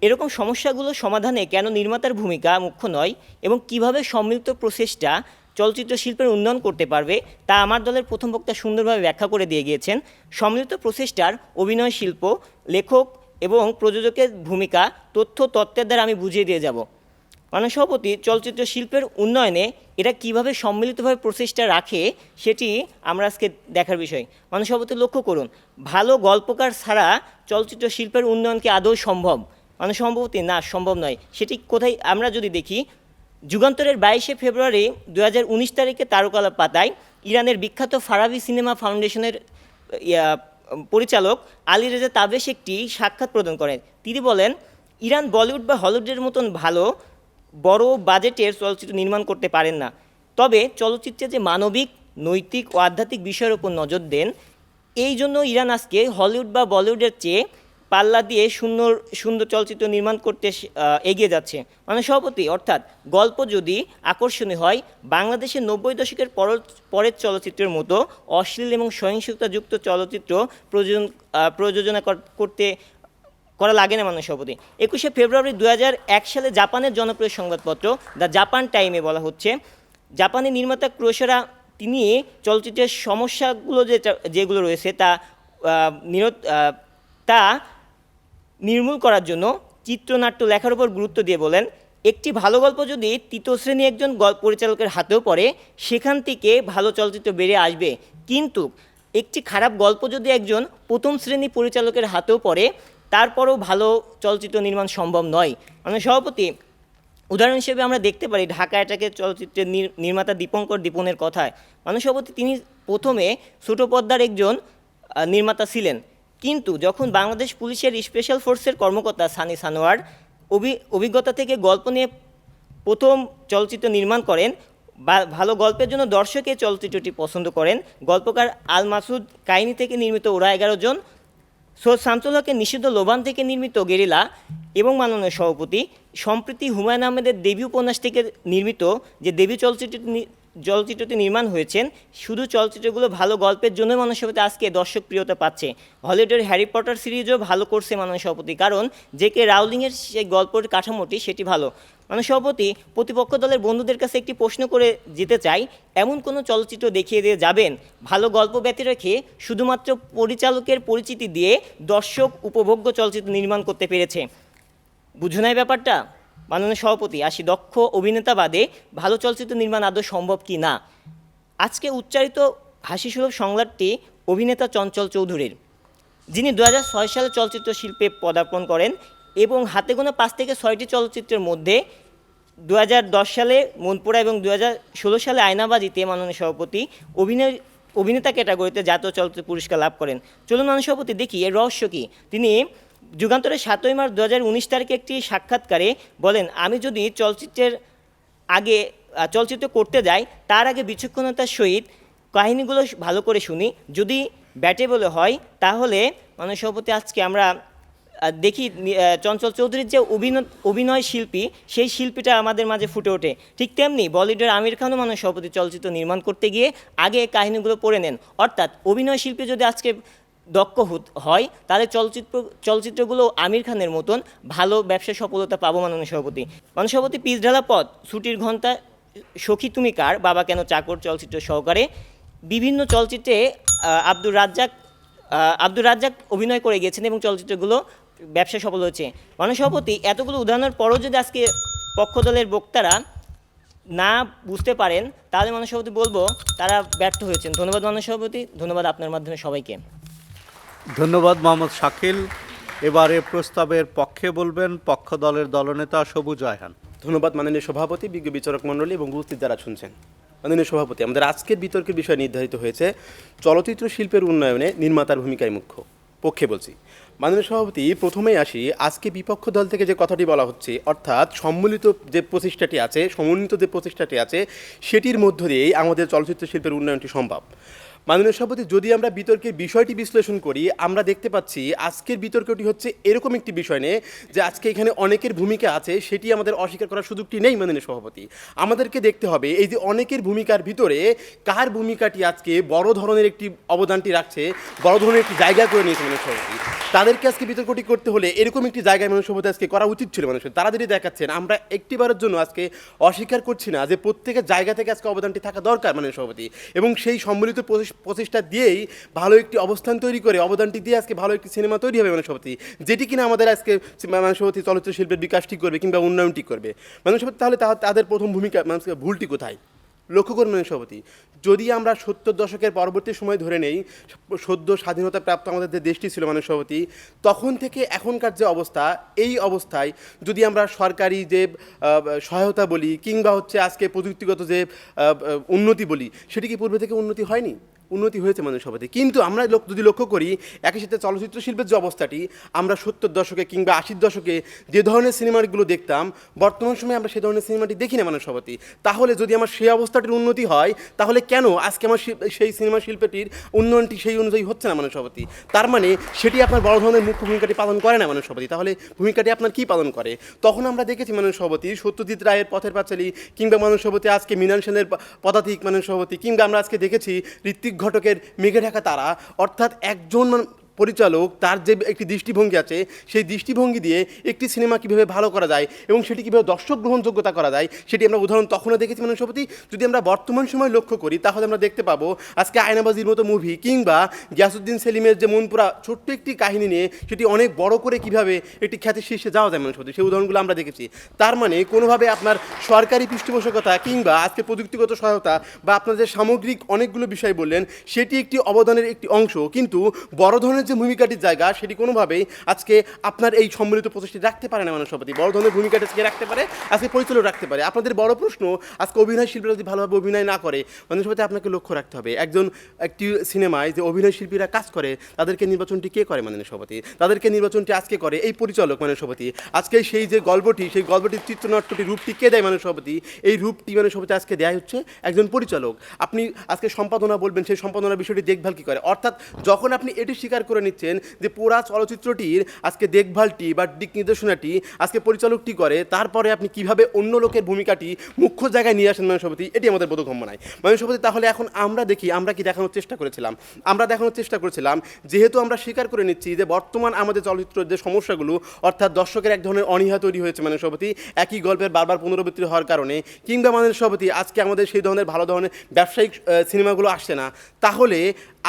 এরকম সমস্যাগুলো সমাধানে কেন নির্মাতার ভূমিকা মুখ্য নয় এবং কিভাবে সম্মিলিত প্রচেষ্টা চলচ্চিত্র শিল্পের উন্নয়ন করতে পারবে তা আমার দলের প্রথম বক্তা সুন্দরভাবে ব্যাখ্যা করে দিয়ে গিয়েছেন। সম্মিলিত প্রচেষ্টার অভিনয় শিল্প, লেখক এবং প্রযোজকের ভূমিকা তথ্যের দ্বারা আমি বুঝিয়ে দিয়ে যাব। মাননীয় সভাপতি, চলচ্চিত্র শিল্পের উন্নয়নে এরা কীভাবে সম্মিলিতভাবে প্রচেষ্টা রাখে সেটি আমরা আজকে দেখার বিষয়। মাননীয় সভাপতি, লক্ষ্য করুন, ভালো গল্পকার ছাড়া চলচ্চিত্র শিল্পের উন্নয়ন কি আদৌ সম্ভব? মাননীয় সভাপতি, না, সম্ভব নয়। সেটি কোথায় আমরা যদি দেখি, যুগান্তরের 22 ফেব্রুয়ারি 2019 তারিখে তারকালা পাতায় ইরানের বিখ্যাত ফারাবি সিনেমা ফাউন্ডেশনের পরিচালক আলী রেজা তাবেশ একটি সাক্ষাৎ প্রদান করেন। তিনি বলেন, ইরান বলিউড বা হলিউডের মতন ভালো বড় বাজেটের চলচ্চিত্র নির্মাণ করতে পারেন না, তবে চলচ্চিত্রে যে মানবিক, নৈতিক ও আধ্যাত্মিক বিষয়ের উপর নজর দেন, এই জন্য ইরান আজকে হলিউড বা বলিউডের চেয়ে পাল্লা দিয়ে সুন্দর চলচ্চিত্র নির্মাণ করতে এগিয়ে যাচ্ছে। মানে সভাপতি, অর্থাৎ গল্প যদি আকর্ষণীয় হয়, বাংলাদেশের 90 দশকের পরের চলচ্চিত্রের মতো অশ্লীল এবং সহিংসতাযুক্ত চলচ্চিত্র প্রযোজনা করা লাগে না মাননীয় সভাপতি। 21 ফেব্রুয়ারি 2001 সালে জাপানের জনপ্রিয় সংবাদপত্র দ্য জাপান টাইমে বলা হচ্ছে, জাপানি নির্মাতা ক্রোশরা তিনি চলচ্চিত্রের সমস্যাগুলো যেগুলো রয়েছে তা নির্মূল করার জন্য চিত্রনাট্য লেখার উপর গুরুত্ব দিয়ে বলেন, একটি ভালো গল্প যদি তৃতীয় শ্রেণী একজন পরিচালকের হাতেও পড়ে, সেখান থেকে ভালো চলচ্চিত্র বেরিয়ে আসবে। কিন্তু একটি খারাপ গল্প যদি একজন প্রথম শ্রেণী পরিচালকের হাতেও পড়ে, তারপরও ভালো চলচ্চিত্র নির্মাণ সম্ভব নয়। মানে সভাপতি, উদাহরণ হিসেবে আমরা দেখতে পারি ঢাকা অ্যাটাকের চলচ্চিত্রের নির্মাতা দীপনের কথায়। মানে সভাপতি, তিনি প্রথমে ছোট পর্দার একজন নির্মাতা ছিলেন, কিন্তু যখন বাংলাদেশ পুলিশের স্পেশাল ফোর্সের কর্মকর্তা সানি সানোয়ার অভিজ্ঞতা থেকে গল্প নিয়ে প্রথম চলচ্চিত্র নির্মাণ করেন, ভালো গল্পের জন্য দর্শক এই চলচ্চিত্রটি পছন্দ করেন। গল্পকার আল মাসুদ কাহিনী থেকে নির্মিত ওরা 11 জন, সৈয়দ শামসুল হকের নিষিদ্ধ লোবান থেকে নির্মিত গেরিলা এবং মাননীয় সভাপতি সম্প্রতি হুমায়ুন আহমেদের দেবী উপন্যাস থেকে নির্মিত যে দেবী চলচ্চিত্রটি নির্মাণ হয়েছেন, শুধু চলচ্চিত্রগুলো ভালো গল্পের জন্য মাননীয় সভাপতি আজকে দর্শক প্রিয়তা পাচ্ছে। হলিউডের হ্যারি পটার সিরিজও ভালো করছে মাননীয় সভাপতি, কারণ জেকে রাউলিংয়ের সেই গল্পের কাঠামোটি সেটি ভালো। মাননীয় সভাপতি, প্রতিপক্ষ দলের বন্ধুদের কাছে একটি প্রশ্ন করে যেতে চাই, এমন কোনো চলচ্চিত্র দেখিয়ে দিয়ে যাবেন ভালো গল্প ব্যতি রেখে শুধুমাত্র পরিচালকের পরিচিতি দিয়ে দর্শক উপভোগ্য চলচ্চিত্র নির্মাণ করতে পেরেছে? বুঝুন এই ব্যাপারটা। মাননীয় সভাপতি, আসি দক্ষ অভিনেতা বাদে ভালো চলচ্চিত্র নির্মাণ আদৌ সম্ভব কি না। আজকে উচ্চারিত হাসিসুলভ সংলাপটি অভিনেতা চঞ্চল চৌধুরীর, যিনি 2006 সালে চলচ্চিত্র শিল্পে পদার্পণ করেন এবং হাতে গোনা 5 থেকে 6টি চলচ্চিত্রের মধ্যে 2010 সালে মনপুরা এবং 2016 সালে আয়নাবাজিতে মাননীয় সভাপতি অভিনেতা ক্যাটাগরিতে জাতীয় চলচ্চিত্র পুরস্কার লাভ করেন। চলুন মাননীয় সভাপতি দেখি এর রহস্য কী। তিনি যুগান্তরের 7 মার্চ 2019 তারিখে একটি সাক্ষাৎকারে বলেন, আমি যদি চলচ্চিত্র করতে যাই, তার আগে বিচক্ষণতার সহিত কাহিনীগুলো ভালো করে শুনি, যদি ব্যাটেবল হয় তাহলে মাননীয় সভাপতি আজকে আমরা দেখি চঞ্চল চৌধুরীর যে অভিনয় শিল্পী, সেই শিল্পীটা আমাদের মাঝে ফুটে ওঠে। ঠিক তেমনি বলিউডের আমির খানও মাননীয় সভাপতি চলচ্চিত্র নির্মাণ করতে গিয়ে আগে কাহিনীগুলো পড়ে নেন। অর্থাৎ অভিনয় শিল্পী যদি আজকে দক্ষ হয় তাহলে চলচ্চিত্রগুলো আমির খানের মতন ভালো ব্যবসা সফলতা পাবো মাননীয় সভাপতি। মাননীয় সভাপতি পিচ ঢালা পথ, ছুটির ঘন্টা, সখী তুমি কার, বাবা কেন চাকর চলচ্চিত্র সহকারে বিভিন্ন চলচ্চিত্রে আব্দুর রাজ্জাক অভিনয় করে গিয়েছেন এবং চলচ্চিত্রগুলো ব্যবসা সফল হয়েছে। মাননীয় সভাপতি, এতগুলো উদাহরণের পরও যদি আজকে পক্ষ দলের বক্তারা না বুঝতে পারেন তাহলে মাননীয় সভাপতি বলবো তারা ব্যর্থ হয়েছেন। ধন্যবাদ মাননীয় সভাপতি, ধন্যবাদ আপনার মাধ্যমে সবাইকে। ধন্যবাদ মোহাম্মদ শাকিল। এবারে প্রস্তাবের পক্ষে বলবেন পক্ষ দলের দলনেতা সবুজ রায়হান। ধন্যবাদ মাননীয় সভাপতি, বিজ্ঞ বিচারক মণ্ডলী এবং উপস্থিত যারা শুনছেন। মাননীয় সভাপতি, আমাদের আজকের বিতর্কের বিষয় নির্ধারিত হয়েছে চলচ্চিত্র শিল্পের উন্নয়নে নির্মাতার ভূমিকায় মুখ্য। পক্ষে বলছি। মাননীয় সভাপতি, প্রথমেই আসি, আজকে বিপক্ষ দল থেকে যে কথাটি বলা হচ্ছে, অর্থাৎ সমন্বিত যে প্রচেষ্টাটি আছে, সমন্বিত যে প্রচেষ্টাটি আছে, সেটির মধ্য দিয়েই আমাদের চলচ্চিত্র শিল্পের উন্নয়নটি সম্ভব। মাননীয় সভাপতি, যদি আমরা বিতর্কের বিষয়টি বিশ্লেষণ করি, আমরা দেখতে পাচ্ছি আজকের বিতর্কটি হচ্ছে এরকম একটি বিষয় নিয়ে যে আজকে এখানে অনেকের ভূমিকা আছে, সেটি আমাদের অস্বীকার করার সুযোগটি নেই। মাননীয় সভাপতি, আমাদেরকে দেখতে হবে এই যে অনেকের ভূমিকার ভিতরে কার ভূমিকাটি আজকে বড় ধরনের একটি অবদানটি রাখছে, বড় ধরনের একটি জায়গা করে নিয়েছে। মাননীয় সভাপতি, তাদেরকে আজকে বিতর্কটি করতে হলে এরকম একটি জায়গায় মাননীয় সভাপতি আজকে করা উচিত ছিল। মানুষ তারা যদি দেখাচ্ছেন, আমরা একটিবারের জন্য আজকে অস্বীকার করছি না যে প্রত্যেকের জায়গা থেকে আজকে অবদানটি থাকা দরকার মাননীয় সভাপতি, এবং সেই সম্মিলিত প্রচেষ্টা দিয়েই ভালো একটি অবস্থান তৈরি করে অবদানটি দিয়ে আজকে ভালো একটি সিনেমা তৈরি হবে মাননীয় সভাপতি, যেটি কিনা আমাদের আজকে মাননীয় সভাপতি চলচ্চিত্র শিল্পের বিকাশ ঠিক করবে কিংবা উন্নয়ন ঠিক করবে। মাননীয় সভাপতি, তাহলে তাদের প্রথম ভূমিকা মানুষকে ভুলটি কোথায় লক্ষ্য করুন মাননীয় সভাপতি। যদি আমরা 70 দশকের পরবর্তী সময় ধরে নেই, সদ্য স্বাধীনতা প্রাপ্ত আমাদের যে দেশটি ছিল মাননীয় সভাপতি, তখন থেকে এখনকার যে অবস্থা, এই অবস্থায় যদি আমরা সরকারি যে সহায়তা বলি কিংবা হচ্ছে আজকে প্রযুক্তিগত যে উন্নতি বলি, সেটি কি পূর্বে থেকে উন্নতি হয়নি? উন্নতি হয়েছে মাননীয় সভাপতি। কিন্তু আমরা যদি লক্ষ্য করি, একই সাথে চলচ্চিত্র শিল্পের যে অবস্থাটি, আমরা 70 দশকে কিংবা 80 দশকে যে ধরনের সিনেমাগুলো দেখতাম, বর্তমান সময়ে আমরা সেই ধরনের সিনেমাটি দেখি না মাননীয় সভাপতি। তাহলে যদি আমার সেই অবস্থাটির উন্নতি হয়, তাহলে কেন আজকে আমার সেই সিনেমা শিল্পটির উন্নয়নটি সেই অনুযায়ী হচ্ছে না মাননীয় সভাপতি? তার মানে সেটি আপনার বড় ধরনের মুখ্য ভূমিকাটি পালন করে না মাননীয় সভাপতি। তাহলে ভূমিকাটি আপনার কি পালন করে? তখন আমরা দেখেছি মাননীয় সভাপতি সত্যজিৎ রায়ের পথের পাঁচালী কিংবা মাননীয় সভাপতি আজকে মৃণাল সেনের পদাতিক মাননীয় সভাপতি, কিংবা আমরা আজকে দেখেছি ঋত্বিক ঘটকের মেঘে ঢাকা তারা, অর্থাৎ একজন পরিচালক তার যে একটি দৃষ্টিভঙ্গি আছে, সেই দৃষ্টিভঙ্গি দিয়ে একটি সিনেমা কীভাবে ভালো করা যায় এবং সেটি কীভাবে দর্শক গ্রহণযোগ্যতা করা যায়, সেটি আমরা উদাহরণ তখনও দেখেছি মাননীয় সভাপতি। যদি আমরা বর্তমান সময় লক্ষ্য করি, তাহলে আমরা দেখতে পাবো আজকে আয়নাবাজির মতো মুভি কিংবা গিয়াসউদ্দিন সেলিমের যে মনপুরা ছোট্ট একটি কাহিনী নিয়ে সেটি অনেক বড় করে কীভাবে একটি খ্যাতির শীর্ষে যাওয়া যায় মাননীয় সভাপতি, সেই উদাহরণগুলো আমরা দেখেছি। তার মানে কোনোভাবে আপনার সরকারি পৃষ্ঠপোষকতা কিংবা আজকে প্রযুক্তিগত সহায়তা বা আপনার যে সামগ্রিক অনেকগুলো বিষয় বললেন, সেটি একটি অবদানের একটি অংশ, কিন্তু বড় ধরনের যে ভূমিকাটির জায়গা, সেটি কোনোভাবেই আজকে আপনার এই সম্মিলিত প্রচেষ্টা রাখতে পারে না মাননীয় সভাপতি। বড় ধরনের ভূমিকাটা আজকে রাখতে পারে, আজকে পরিচালক রাখতে পারে। আপনাদের বড় প্রশ্ন, আজকে অভিনয় শিল্পীরা যদি ভালোভাবে অভিনয় না করে, মাননীয় সভাপতি আপনাকে লক্ষ্য রাখতে হবে, একটি সিনেমায় যে অভিনয় শিল্পীরা কাজ করে, তাদেরকে নির্বাচনটি কে করে মাননীয় সভাপতি? তাদেরকে নির্বাচনটি আজকে করে এই পরিচালক মাননীয় সভাপতি। আজকে সেই যে গল্পটি, সেই গল্পটির চিত্রনাট্যটি রূপটি কে দেয় মাননীয় সভাপতি? এই রূপটি মাননীয় সভাপতি আজকে দেয় হচ্ছে একজন পরিচালক। আপনি আজকে সম্পাদনা বলবেন, সেই সম্পাদনার বিষয়টি দেখভাল কী করে? অর্থাৎ যখন আপনি এটি স্বীকার করে নিচ্ছেন যে পুরা চলচ্চিত্রটির আজকে দেখভালটি বা দিক নির্দেশনাটি আজকে পরিচালকটি করে, তারপরে আপনি কিভাবে অন্য লোকের ভূমিকাটি মুখ্য জায়গায় নিয়ে আসেন মাননীয় সভাপতি, এটি আমাদের বোধগম্য নয় মাননীয় সভাপতি। তাহলে এখন আমরা দেখি আমরা কি দেখানোর চেষ্টা করেছিলাম। আমরা দেখানোর চেষ্টা করেছিলাম, যেহেতু আমরা স্বীকার করে নিচ্ছি যে বর্তমান আমাদের চলচ্চিত্রের যে সমস্যাগুলো, অর্থাৎ দর্শকের এক ধরনের অনীহা তৈরি হয়েছে মাননীয় সভাপতি, একই গল্পের বারবার পুনরাবৃত্তি হওয়ার কারণে, কিংবা মাননীয় সভাপতি আজকে আমাদের সেই ধরনের ভালো ধরনের ব্যবসায়িক সিনেমাগুলো আসছে না, তাহলে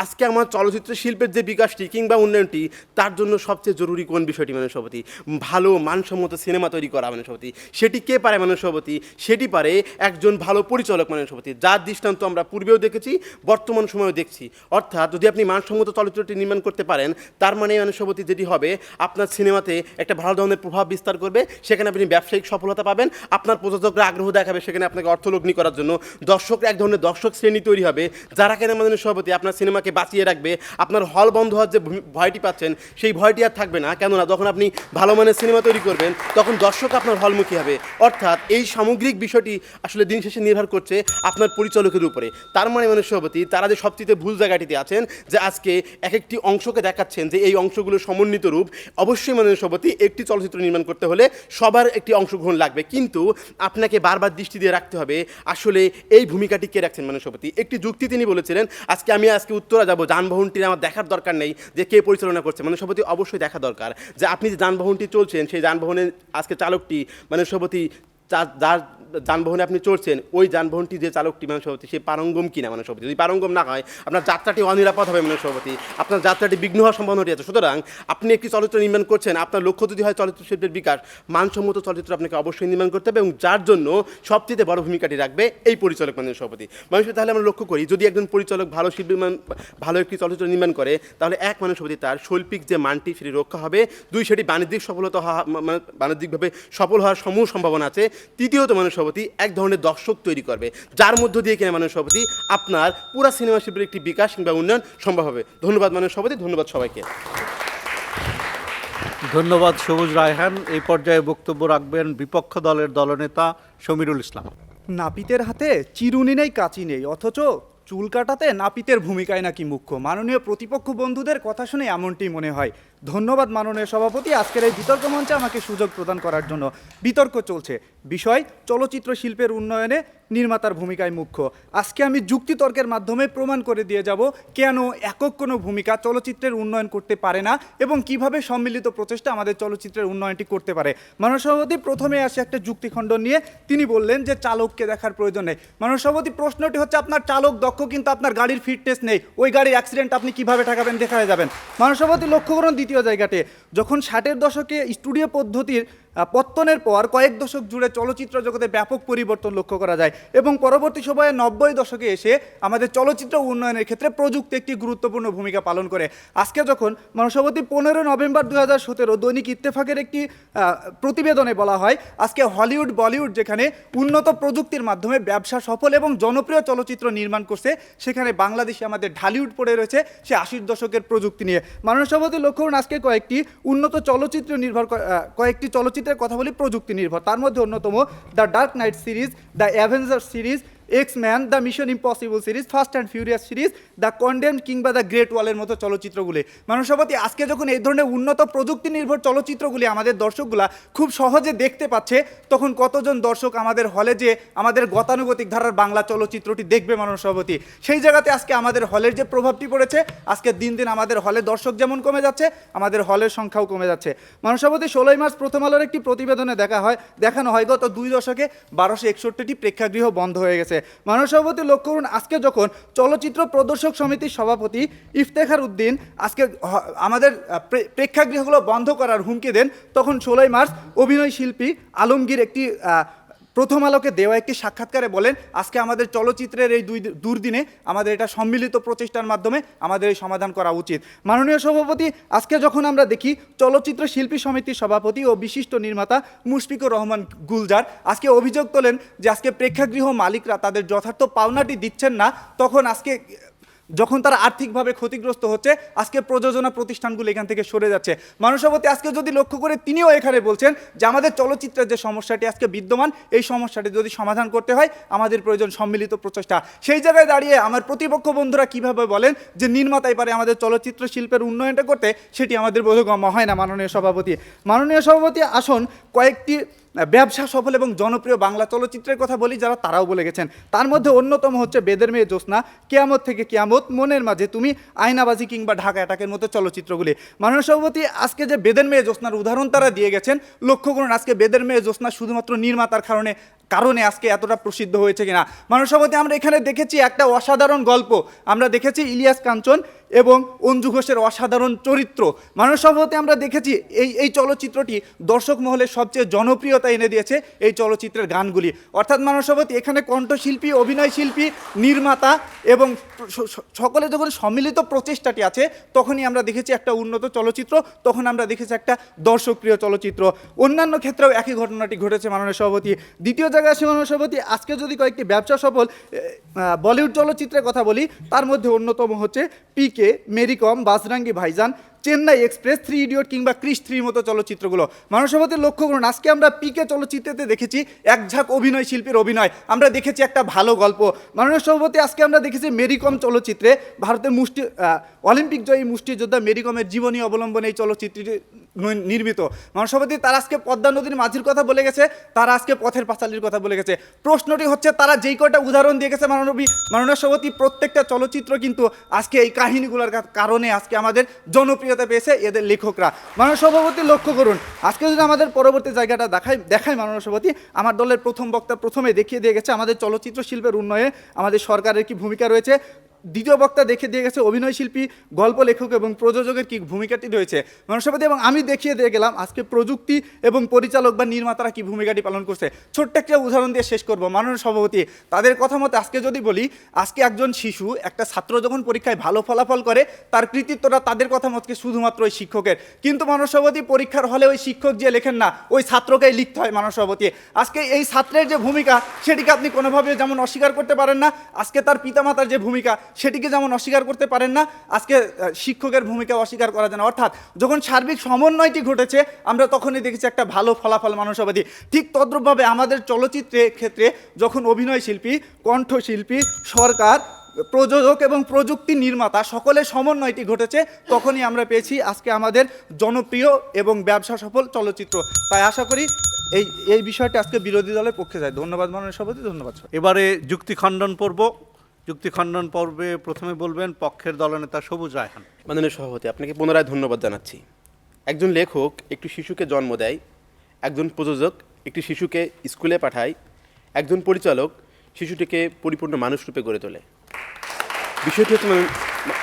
আজকে আমার চলচ্চিত্র শিল্পের যে বিকাশটি কিংবা উন্নয়নটি, তার জন্য সবচেয়ে জরুরি কোন বিষয়টি মাননীয় সভাপতি? ভালো মানসম্মত সিনেমা তৈরি করা মাননীয় সভাপতি। সেটি কে পারে মাননীয় সভাপতি? সেটি পারে একজন ভালো পরিচালক মাননীয় সভাপতি, যার দৃষ্টান্ত আমরা পূর্বেও দেখেছি, বর্তমান সময়েও দেখছি। অর্থাৎ যদি আপনি মানসম্মত চলচ্চিত্রটি নির্মাণ করতে পারেন, তার মানে মাননীয় সভাপতি যেটি হবে, আপনার সিনেমাতে একটা ভালো ধরনের প্রভাব বিস্তার করবে, সেখানে আপনি ব্যবসায়িক সফলতা পাবেন, আপনার প্রযোজকরা আগ্রহ দেখাবে সেখানে আপনাকে অর্থলগ্নি করার জন্য, দর্শকরা এক ধরনের দর্শক শ্রেণী তৈরি হবে, যারা কেন মাননীয় সভাপতি আপনার সিনেমাকে বাঁচিয়ে রাখবে। আপনার হল বন্ধ হওয়ার যে ভয়টি পাচ্ছেন, সেই ভয়টি আর থাকবে না। কেননা যখন আপনি ভালো মানের সিনেমা তৈরি করবেন, তখন দর্শক আপনার হলমুখী হবে। অর্থাৎ এই সামগ্রিক বিষয়টি আসলে দিন শেষে নির্ভর করছে আপনার পরিচালকের উপরে। তার মানে মাননীয় সভাপতি, তারা যে সবচেয়ে ভুল জায়গাটিতে আছেন, যে আজকে এক একটি অংশকে দেখাচ্ছেন যে এই অংশগুলো সমন্বিত রূপ। অবশ্যই মাননীয় সভাপতি, একটি চলচ্চিত্র নির্মাণ করতে হলে সবার একটি অংশগ্রহণ লাগবে, কিন্তু আপনাকে বারবার দৃষ্টি দিয়ে রাখতে হবে আসলে এই ভূমিকাটি কে রাখছেন মাননীয় সভাপতি। একটি যুক্তি তিনি বলেছিলেন, আজকে উত্তরা যাব, যানবাহনটির আমার দেখার দরকার নেই, যে কে পরিচালনা করছে। মাননীয় সভাপতি অবশ্যই দেখা দরকার যে আপনি যে যানবাহনটি চলছেন সেই যানবাহনের আজকে চালকটি মাননীয় সভাপতি যার যানবাহনে আপনি চড়ছেন ওই যানবাহনটি যে চালকটি মাননীয় সভাপতি সে পারঙ্গম কিনা মাননীয় সভাপতি। যদি পারঙ্গম না হয় আপনার যাত্রাটি অনিরাপদ হবে মাননীয় সভাপতি, আপনার যাত্রাটি বিঘ্ন হওয়ার সম্ভাবনাটি আছে। সুতরাং আপনি একটি চলচ্চিত্র নির্মাণ করছেন, আপনার লক্ষ্য যদি হয় চলচ্চিত্র শিল্পের বিকাশ, মানসম্মত চলচ্চিত্র আপনাকে অবশ্যই নির্মাণ করতে হবে এবং যার জন্য সবচেয়ে বড় ভূমিকাটি রাখবে এই পরিচালক মাননীয় সভাপতি। মানুষ তাহলে আমরা লক্ষ্য করি যদি একজন পরিচালক ভালো শিল্পী ভালো একটি চলচ্চিত্র নির্মাণ করে তাহলে এক মাননীয় সভাপতি তার শৈল্পিক যে মানটি সেটি রক্ষা হবে, দুই সেটি বাণিজ্যিক সফলতা বাণিজ্যিকভাবে সফল হওয়ার সমূহ সম্ভাবনা আছে, তৃতীয়ত মাননীয় সভাপতি এক ধরনের দর্শক তৈরি করবে যার মধ্য দিয়ে কিনা মাননীয় সভাপতি আপনার পুরা সিনেমা শিল্পের একটি বিকাশ কিংবা উন্নয়ন সম্ভব হবে। ধন্যবাদ মাননীয় সভাপতি, ধন্যবাদ সবাইকে। ধন্যবাদ সবুজ রায়হান। এই পর্যায়ে বক্তব্য রাখবেন বিপক্ষ দলের দলনেতা সমীরুল ইসলাম। নাপিতের হাতে চিরুনি নেই কাঁচি নেই, অথচ চুল কাটাতে নাপিতের ভূমিকায় নাকি মুখ্য। মাননীয় প্রতিপক্ষ বন্ধুদের কথা শুনে এমনটি মনে হয়। ধন্যবাদ মাননীয় সভাপতি আজকের এই বিতর্ক মঞ্চে আমাকে সুযোগ প্রদান করার জন্য। বিতর্ক চলছে, বিষয় চলচ্চিত্র শিল্পের উন্নয়নে নির্মাতার ভূমিকায় মুখ্য। আজকে আমি যুক্তিতর্কের মাধ্যমে প্রমাণ করে দিয়ে যাব কেন একক কোনো ভূমিকা চলচ্চিত্রের উন্নয়ন করতে পারে না এবং কিভাবে সম্মিলিত প্রচেষ্টা আমাদের চলচ্চিত্রের উন্নয়নটি করতে পারে। মাননীয় সভাপতি প্রথমে আসে একটা যুক্তিখণ্ডন নিয়ে, তিনি বললেন যে চালককে দেখার প্রয়োজন নেই। মাননীয় সভাপতি প্রশ্নটি হচ্ছে আপনার চালক দক্ষ কিন্তু আপনার গাড়ির ফিটনেস নেই, ওই গাড়ির অ্যাক্সিডেন্ট আপনি কিভাবে ঠেকাবেন দেখায় যাবেন। মাননীয় সভাপতি লক্ষ্য করুন দ্বিতীয় জায়গাতে, যখন 60-এর দশকে স্টুডিও পদ্ধতির পত্তনের পর কয়েক দশক জুড়ে চলচ্চিত্র জগতে ব্যাপক পরিবর্তন লক্ষ্য করা যায় এবং পরবর্তী সময়ে 90 দশকে এসে আমাদের চলচ্চিত্র উন্নয়নের ক্ষেত্রে প্রযুক্তি একটি গুরুত্বপূর্ণ ভূমিকা পালন করে। আজকে যখন মাননীয় সভাপতি 15 নভেম্বর 2017 দৈনিক ইত্তেফাকের একটি প্রতিবেদনে বলা হয় আজকে হলিউড বলিউড যেখানে উন্নত প্রযুক্তির মাধ্যমে ব্যবসা সফল এবং জনপ্রিয় চলচ্চিত্র নির্মাণ করছে, সেখানে বাংলাদেশে আমাদের ঢালিউড পড়ে রয়েছে সে 80-র দশকের প্রযুক্তি নিয়ে। মাননীয় সভাপতি লক্ষ্য করুন আজকে কয়েকটি উন্নত চলচ্চিত্র নির্ভর কয়েকটি চলচ্চিত্রের কথা বলি প্রযুক্তি নির্ভর, তার মধ্যে অন্যতম the dark night series, the Avenger series, X Man, the mission impossible series, fast and furious series, the condemned কিংবা দ্য গ্রেট ওয়ালের মতো চলচ্চিত্রগুলি। মাননীয় সভাপতি আজকে যখন এই ধরনের উন্নত প্রযুক্তি নির্ভর চলচ্চিত্রগুলি আমাদের দর্শকগুলা খুব সহজে দেখতে পাচ্ছে, তখন কতজন দর্শক আমাদের হলে যে আমাদের গতানুগতিক ধারার বাংলা চলচ্চিত্রটি দেখবে মাননীয় সভাপতি। সেই জায়গাতে আজকে আমাদের হলের যে প্রভাবটি পড়েছে, আজকে দিন দিন আমাদের হলে দর্শক যেমন কমে যাচ্ছে আমাদের হলের সংখ্যাও কমে যাচ্ছে। মাননীয় সভাপতি 16 মার্চ প্রথম আলোর একটি প্রতিবেদনে দেখানো হয় গত 2 দশকে 1261টি প্রেক্ষাগৃহ বন্ধ হয়ে গেছে। মাননীয় সভাপতি লক্ষ্য করুন আজকে যখন চলচ্চিত্র প্রদর্শক সমিতির সভাপতি ইফতেখার উদ্দিন আজকে আমাদের প্রেক্ষাগৃহগুলো বন্ধ করার হুমকি দেন, তখন 16 মার্চ অভিনয় শিল্পী আলমগীর একটি প্রথম আলোকে দেওয়া একটি সাক্ষাৎকারে বলেন আজকে আমাদের চলচ্চিত্রের এই দুর্দিনে আমাদের এটা সম্মিলিত প্রচেষ্টার মাধ্যমে আমাদের এই সমাধান করা উচিত। মাননীয় সভাপতি আজকে যখন আমরা দেখি চলচ্চিত্র শিল্পী সমিতির সভাপতি ও বিশিষ্ট নির্মাতা মুশফিকুর রহমান গুলজার আজকে অভিযোগ তোলেন যে আজকে প্রেক্ষাগৃহ মালিকরা তাদের যথার্থ পাওনাটি দিচ্ছেন না, তখন আজকে যখন তারা আর্থিকভাবে ক্ষতিগ্রস্ত হচ্ছে আজকে প্রযোজনা প্রতিষ্ঠানগুলো এখান থেকে সরে যাচ্ছে। মাননীয় সভাপতি আজকে যদি লক্ষ্য করে তিনিও এখানে বলছেন যে আমাদের চলচ্চিত্রের যে সমস্যাটি আজকে বিদ্যমান, এই সমস্যাটি যদি সমাধান করতে হয় আমাদের প্রয়োজন সম্মিলিত প্রচেষ্টা। সেই জায়গায় দাঁড়িয়ে আমার প্রতিপক্ষ বন্ধুরা কিভাবে বলেন যে নির্মাতাই পারে আমাদের চলচ্চিত্র শিল্পের উন্নয়নটা করতে, সেটি আমাদের বোধগম্য হয় না। মাননীয় সভাপতি আসুন কয়েকটি ব্যবসা সফল এবং জনপ্রিয় বাংলা চলচ্চিত্রের কথা বলি যারা তারাও বলে গেছেন, তার মধ্যে অন্যতম হচ্ছে বেদের মেয়ে জ্যোৎস্না, কেয়ামত থেকে কেয়ামত, মনের মাঝে তুমি, আয়নাবাজি কিংবা ঢাকা অ্যাটাকের মতো চলচ্চিত্রগুলি। মাননীয় সভাপতি আজকে যে বেদের মেয়ে জ্যোৎস্নার উদাহরণ তারা দিয়ে গেছেন, লক্ষ্য করুন আজকে বেদের মেয়ে জ্যোৎস্না শুধুমাত্র নির্মাতার কারণে আজকে এতটা প্রসিদ্ধ হয়েছে কিনা। মাননীয় সভাপতি আমরা এখানে দেখেছি একটা অসাধারণ গল্প, আমরা দেখেছি ইলিয়াস কাঞ্চন এবং অঞ্জু ঘোষের অসাধারণ চরিত্র। মাননীয় সভাপতি আমরা দেখেছি এই চলচ্চিত্রটি দর্শক মহলের সবচেয়ে জনপ্রিয়তা এনে দিয়েছে এই চলচ্চিত্রের গানগুলি। অর্থাৎ মাননীয় সভাপতি এখানে কণ্ঠশিল্পী, অভিনয় শিল্পী, নির্মাতা এবং সকলে যখন সম্মিলিত প্রচেষ্টাটি আছে তখনই আমরা দেখেছি একটা উন্নত চলচ্চিত্র, তখন আমরা দেখেছি একটা দর্শকপ্রিয় চলচ্চিত্র। অন্যান্য ক্ষেত্রেও একই ঘটনাটি ঘটেছে মাননীয় সভাপতি। দ্বিতীয় জায়গায় আসে মাননীয় সভাপতি আজকে যদি কয়েকটি ব্যবসা সফল বলিউড চলচ্চিত্রের কথা বলি, তার মধ্যে অন্যতম হচ্ছে পিকে, মেরিকম, বাজরাঙ্গি ভাইজান, চেন্নাই এক্সপ্রেস, 3 ইডিয়ট কিংবা ক্রিশ 3 মতো চলচ্চিত্রগুলো। মাননীয় সভাপতি লক্ষ্য করুন আজকে আমরা পিকে চলচ্চিত্রতে দেখেছি এক ঝাঁক অভিনয় শিল্পীর অভিনয়, আমরা দেখেছি একটা ভালো গল্প। মাননীয় সভাপতি আজকে আমরা দেখেছি মেরিকম চলচ্চিত্রে ভারতের অলিম্পিক জয়ী মুষ্টিযোদ্ধা মেরিকমের জীবনী অবলম্বনে এই চলচ্চিত্রটি নির্মিত। মাননীয় সভাপতি, তারা আজকে পদ্মা নদীর মাঝির কথা বলে গেছে, তারা আজকে পথের পাঁচালীর কথা বলে গেছে। প্রশ্নটি হচ্ছে তারা যেই কয়টা উদাহরণ দিয়ে গেছে মাননীয় সভাপতি, প্রত্যেকটা চলচ্চিত্র কিন্তু আজকে এই কাহিনীগুলোর কারণে আজকে আমাদের জনপ্রিয়তা পেয়েছে এদের লেখকরা। মাননীয় সভাপতি লক্ষ্য করুন, আজকে যদি আমাদের পরবর্তী জায়গাটা দেখায় মাননীয় সভাপতি, আমার দলের প্রথম বক্তা প্রথমে দেখিয়ে দিয়ে গেছে আমাদের চলচ্চিত্র শিল্পের উন্নয়নে আমাদের সরকারের কি ভূমিকা রয়েছে। দ্বিতীয় বক্তা দেখিয়ে দিয়ে গেছে অভিনয় শিল্পী, গল্প লেখক এবং প্রযোজকের কি ভূমিকাটি রয়েছে মাননীয় সভাপতি, এবং আমি দেখিয়ে দিয়ে গেলাম আজকে প্রযুক্তি এবং পরিচালক বা নির্মাতারা কি ভূমিকাটি পালন করছে। ছোট্ট একটা উদাহরণ দিয়ে শেষ করব। মাননীয় সভাপতি, তাদের কথা মতে আজকে যদি বলি, আজকে একজন শিশু, একটা ছাত্র যখন পরীক্ষায় ভালো ফলাফল করে, তার কৃতিত্বটা তাদের কথা মতে শুধুমাত্র ওই শিক্ষকের, কিন্তু মাননীয় সভাপতি পরীক্ষার হলে ওই শিক্ষক যে লেখেন না, ওই ছাত্রকেই লিখতে হয়। মাননীয় সভাপতি, আজকে এই ছাত্রের যে ভূমিকা সেটিকে আপনি কোনোভাবে যেমন অস্বীকার করতে পারেন না, আজকে তার পিতামাতার যে ভূমিকা সেটিকে যেমন অস্বীকার করতে পারেন না, আজকে শিক্ষকের ভূমিকা অস্বীকার করা যায় না। অর্থাৎ যখন সার্বিক সমন্বয়টি ঘটেছে আমরা তখনই দেখেছি একটা ভালো ফলাফল। মাননীয় সভাপতি, ঠিক তদ্রূপভাবে আমাদের চলচ্চিত্রের ক্ষেত্রে যখন অভিনয় শিল্পী, কণ্ঠশিল্পী, সরকার, প্রযোজক এবং প্রযুক্তি নির্মাতা সকলের সমন্বয়টি ঘটেছে, তখনই আমরা পেয়েছি আজকে আমাদের জনপ্রিয় এবং ব্যবসা সফল চলচ্চিত্র। তাই আশা করি এই বিষয়টি আজকে বিরোধী দলের পক্ষে যায়। ধন্যবাদ মাননীয় সভাপতি, ধন্যবাদ। এবারে যুক্তি খণ্ডন পর্বে প্রথমে বলবেন পক্ষের দলনেতা সবুজ রায়হান। মাননীয় সভাপতি, আপনাকে পুনরায় ধন্যবাদ জানাচ্ছি। একজন লেখক একটি শিশুকে জন্ম দেয়, একজন প্রযোজক একটি শিশুকে স্কুলে পাঠায়, একজন পরিচালক শিশুটিকে পরিপূর্ণ মানুষরূপে গড়ে তোলে। বিষয়টি হচ্ছে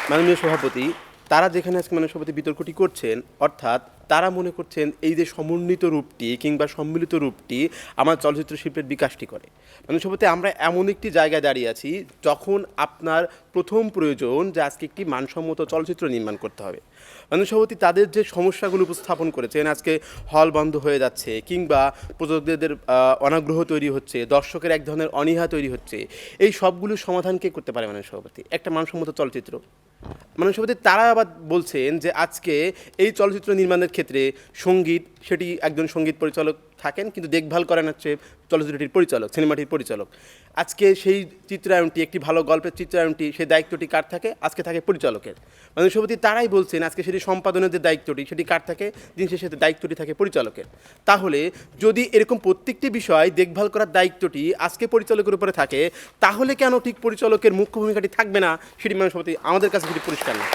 মাননীয় সভাপতি, তারা যেখানে আজকে মাননীয় সভাপতি বিতর্কটি করছেন, অর্থাৎ তারা মনে করছেন এই যে সমন্বিত রূপটি কিংবা সম্মিলিত রূপটি আমার চলচ্চিত্র শিল্পের বিকাশটি করে। মাননীয় সভাপতি, আমরা এমন একটি জায়গায় দাঁড়িয়ে আছি যখন আপনার প্রথম প্রয়োজন যে আজকে একটি মানসম্মত চলচ্চিত্র নির্মাণ করতে হবে। মাননীয় সভাপতি, তাদের যে সমস্যাগুলো উপস্থাপন করেছেন, আজকে হল বন্ধ হয়ে যাচ্ছে কিংবা প্রযোজকদের অনাগ্রহ তৈরি হচ্ছে, দর্শকের এক ধরনের অনীহা তৈরি হচ্ছে, এই সবগুলোর সমাধান কে করতে পারে মাননীয় সভাপতি? একটা মানসম্মত চলচ্চিত্র। মাননীয় সভাপতি, তারা আবার বলছেন যে আজকে এই চলচ্চিত্র নির্মাণের ক্ষেত্রে সঙ্গীত, সেটি একজন সঙ্গীত পরিচালক থাকেন, কিন্তু দেখভাল করেন হচ্ছে চলচ্চিত্রটির পরিচালক, সিনেমাটির পরিচালক। আজকে সেই চিত্রায়নটি, একটি ভালো গল্পের চিত্রায়নটি, সেই দায়িত্বটি কার থাকে? আজকে থাকে পরিচালকের। মাননীয় সভাপতি, তারাই বলছেন আজকে সেটি সম্পাদনের যে দায়িত্বটি, সেটি কার থাকে? দিন শেষে দায়িত্বটি থাকে পরিচালকের। তাহলে যদি এরকম প্রত্যেকটি বিষয় দেখভাল করার দায়িত্বটি আজকে পরিচালকের উপরে থাকে, তাহলে কেন ঠিক পরিচালকের মুখ্য ভূমিকাটি থাকবে না? সেটি মাননীয় সভাপতি আমাদের কাছে সেটি পরিষ্কার না।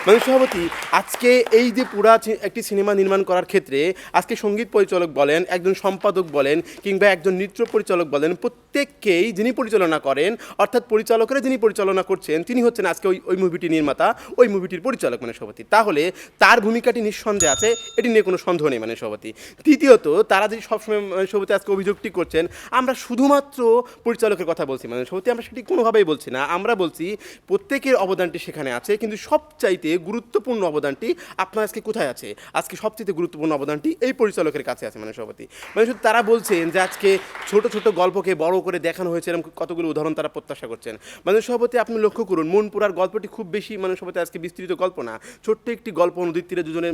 মাননীয় সভাপতি, আজকে এই যে পুরা একটি সিনেমা নির্মাণ করার ক্ষেত্রে আজকে সঙ্গীত পরিচালক বলেন, একজন সম্পাদক বলেন কিংবা একজন নৃত্য পরিচালক বলেন, প্রত্যেককেই যিনি পরিচালনা করেন, অর্থাৎ পরিচালকেরা যিনি পরিচালনা করছেন তিনি হচ্ছেন আজকে ওই মুভিটির নির্মাতা, ওই মুভিটির পরিচালক মাননীয় সভাপতি। তাহলে তার ভূমিকাটি নিঃসন্দেহে আছে, এটি নিয়ে কোনো সন্দেহ নেই মাননীয় সভাপতি। তৃতীয়ত, তারা যে সবসময় মাননীয় সভাপতি আজকে অভিযোগটি করছেন আমরা শুধুমাত্র পরিচালকের কথা বলছি, মাননীয় সভাপতি আমরা সেটি কোনোভাবেই বলছি না। আমরা বলছি প্রত্যেকের অবদানটি সেখানে আছে, কিন্তু সবচাইতে গুরুত্বপূর্ণ অবদানটি আপনার আজকে কোথায় আছে? আজকে সবচেয়ে গুরুত্বপূর্ণ অবদানটি এই পরিচালকের কাছে আছে মাননীয় সভাপতি। মানে শুধু তারা বলছেন যে আজকে ছোট ছোট গল্পকে বড় করে দেখানো হয়েছে, এরকম কতগুলো উদাহরণ তারা প্রত্যাশা করছেন। মাননীয় সভাপতি, আপনি লক্ষ্য করুন মনপুরার গল্পটি খুব বেশি মাননীয় সভাপতি আজকে বিস্তৃত গল্প না, ছোট্ট একটি গল্প, নদীর তীরে দুজন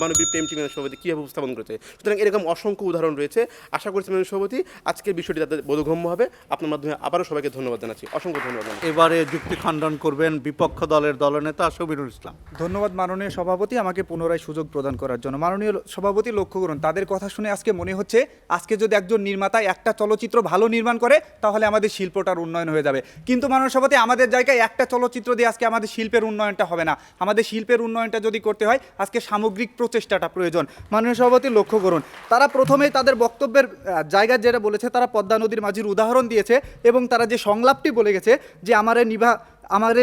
মানবীর প্রেমটি মাননীয় সভাপতি কীভাবে উপস্থাপন করেছে। সুতরাং এরকম অসংখ্য উদাহরণ রয়েছে। আশা করছি মাননীয় সভাপতি আজকের বিষয়টি তাদের বোধগম্য হবে। আপনার মাধ্যমে আবারও সবাইকে ধন্যবাদ জানাচ্ছি, অসংখ্য ধন্যবাদ। এবারে যুক্তি খণ্ডন করবেন বিপক্ষ দলের দলনেতা সমীরুল ইসলাম। ধন্যবাদ মাননীয় সভাপতি আমাকে পুনরায় সুযোগ প্রদান করার জন্য। মাননীয় সভাপতি লক্ষ্য করুন, তাদের কথা শুনে আজকে মনে হচ্ছে আজকে যদি একজন নির্মাতা একটা চলচ্চিত্র ভালো নির্মাণ করে তাহলে আমাদের শিল্পটার উন্নয়ন হয়ে যাবে। কিন্তু মাননীয় সভাপতি, আমাদের জায়গায় একটা চলচ্চিত্র দিয়ে আজকে আমাদের শিল্পের উন্নয়নটা হবে না। আমাদের শিল্পের উন্নয়নটা যদি করতে হয় আজকে সামগ্রিক প্রচেষ্টাটা প্রয়োজন। মাননীয় সভাপতি লক্ষ্য করুন, তারা প্রথমেই তাদের বক্তব্যের জায়গা যেটা বলেছে, তারা পদ্মা নদীর মাঝির উদাহরণ দিয়েছে এবং তারা যে সংলাপটি বলে গেছে যে আমারে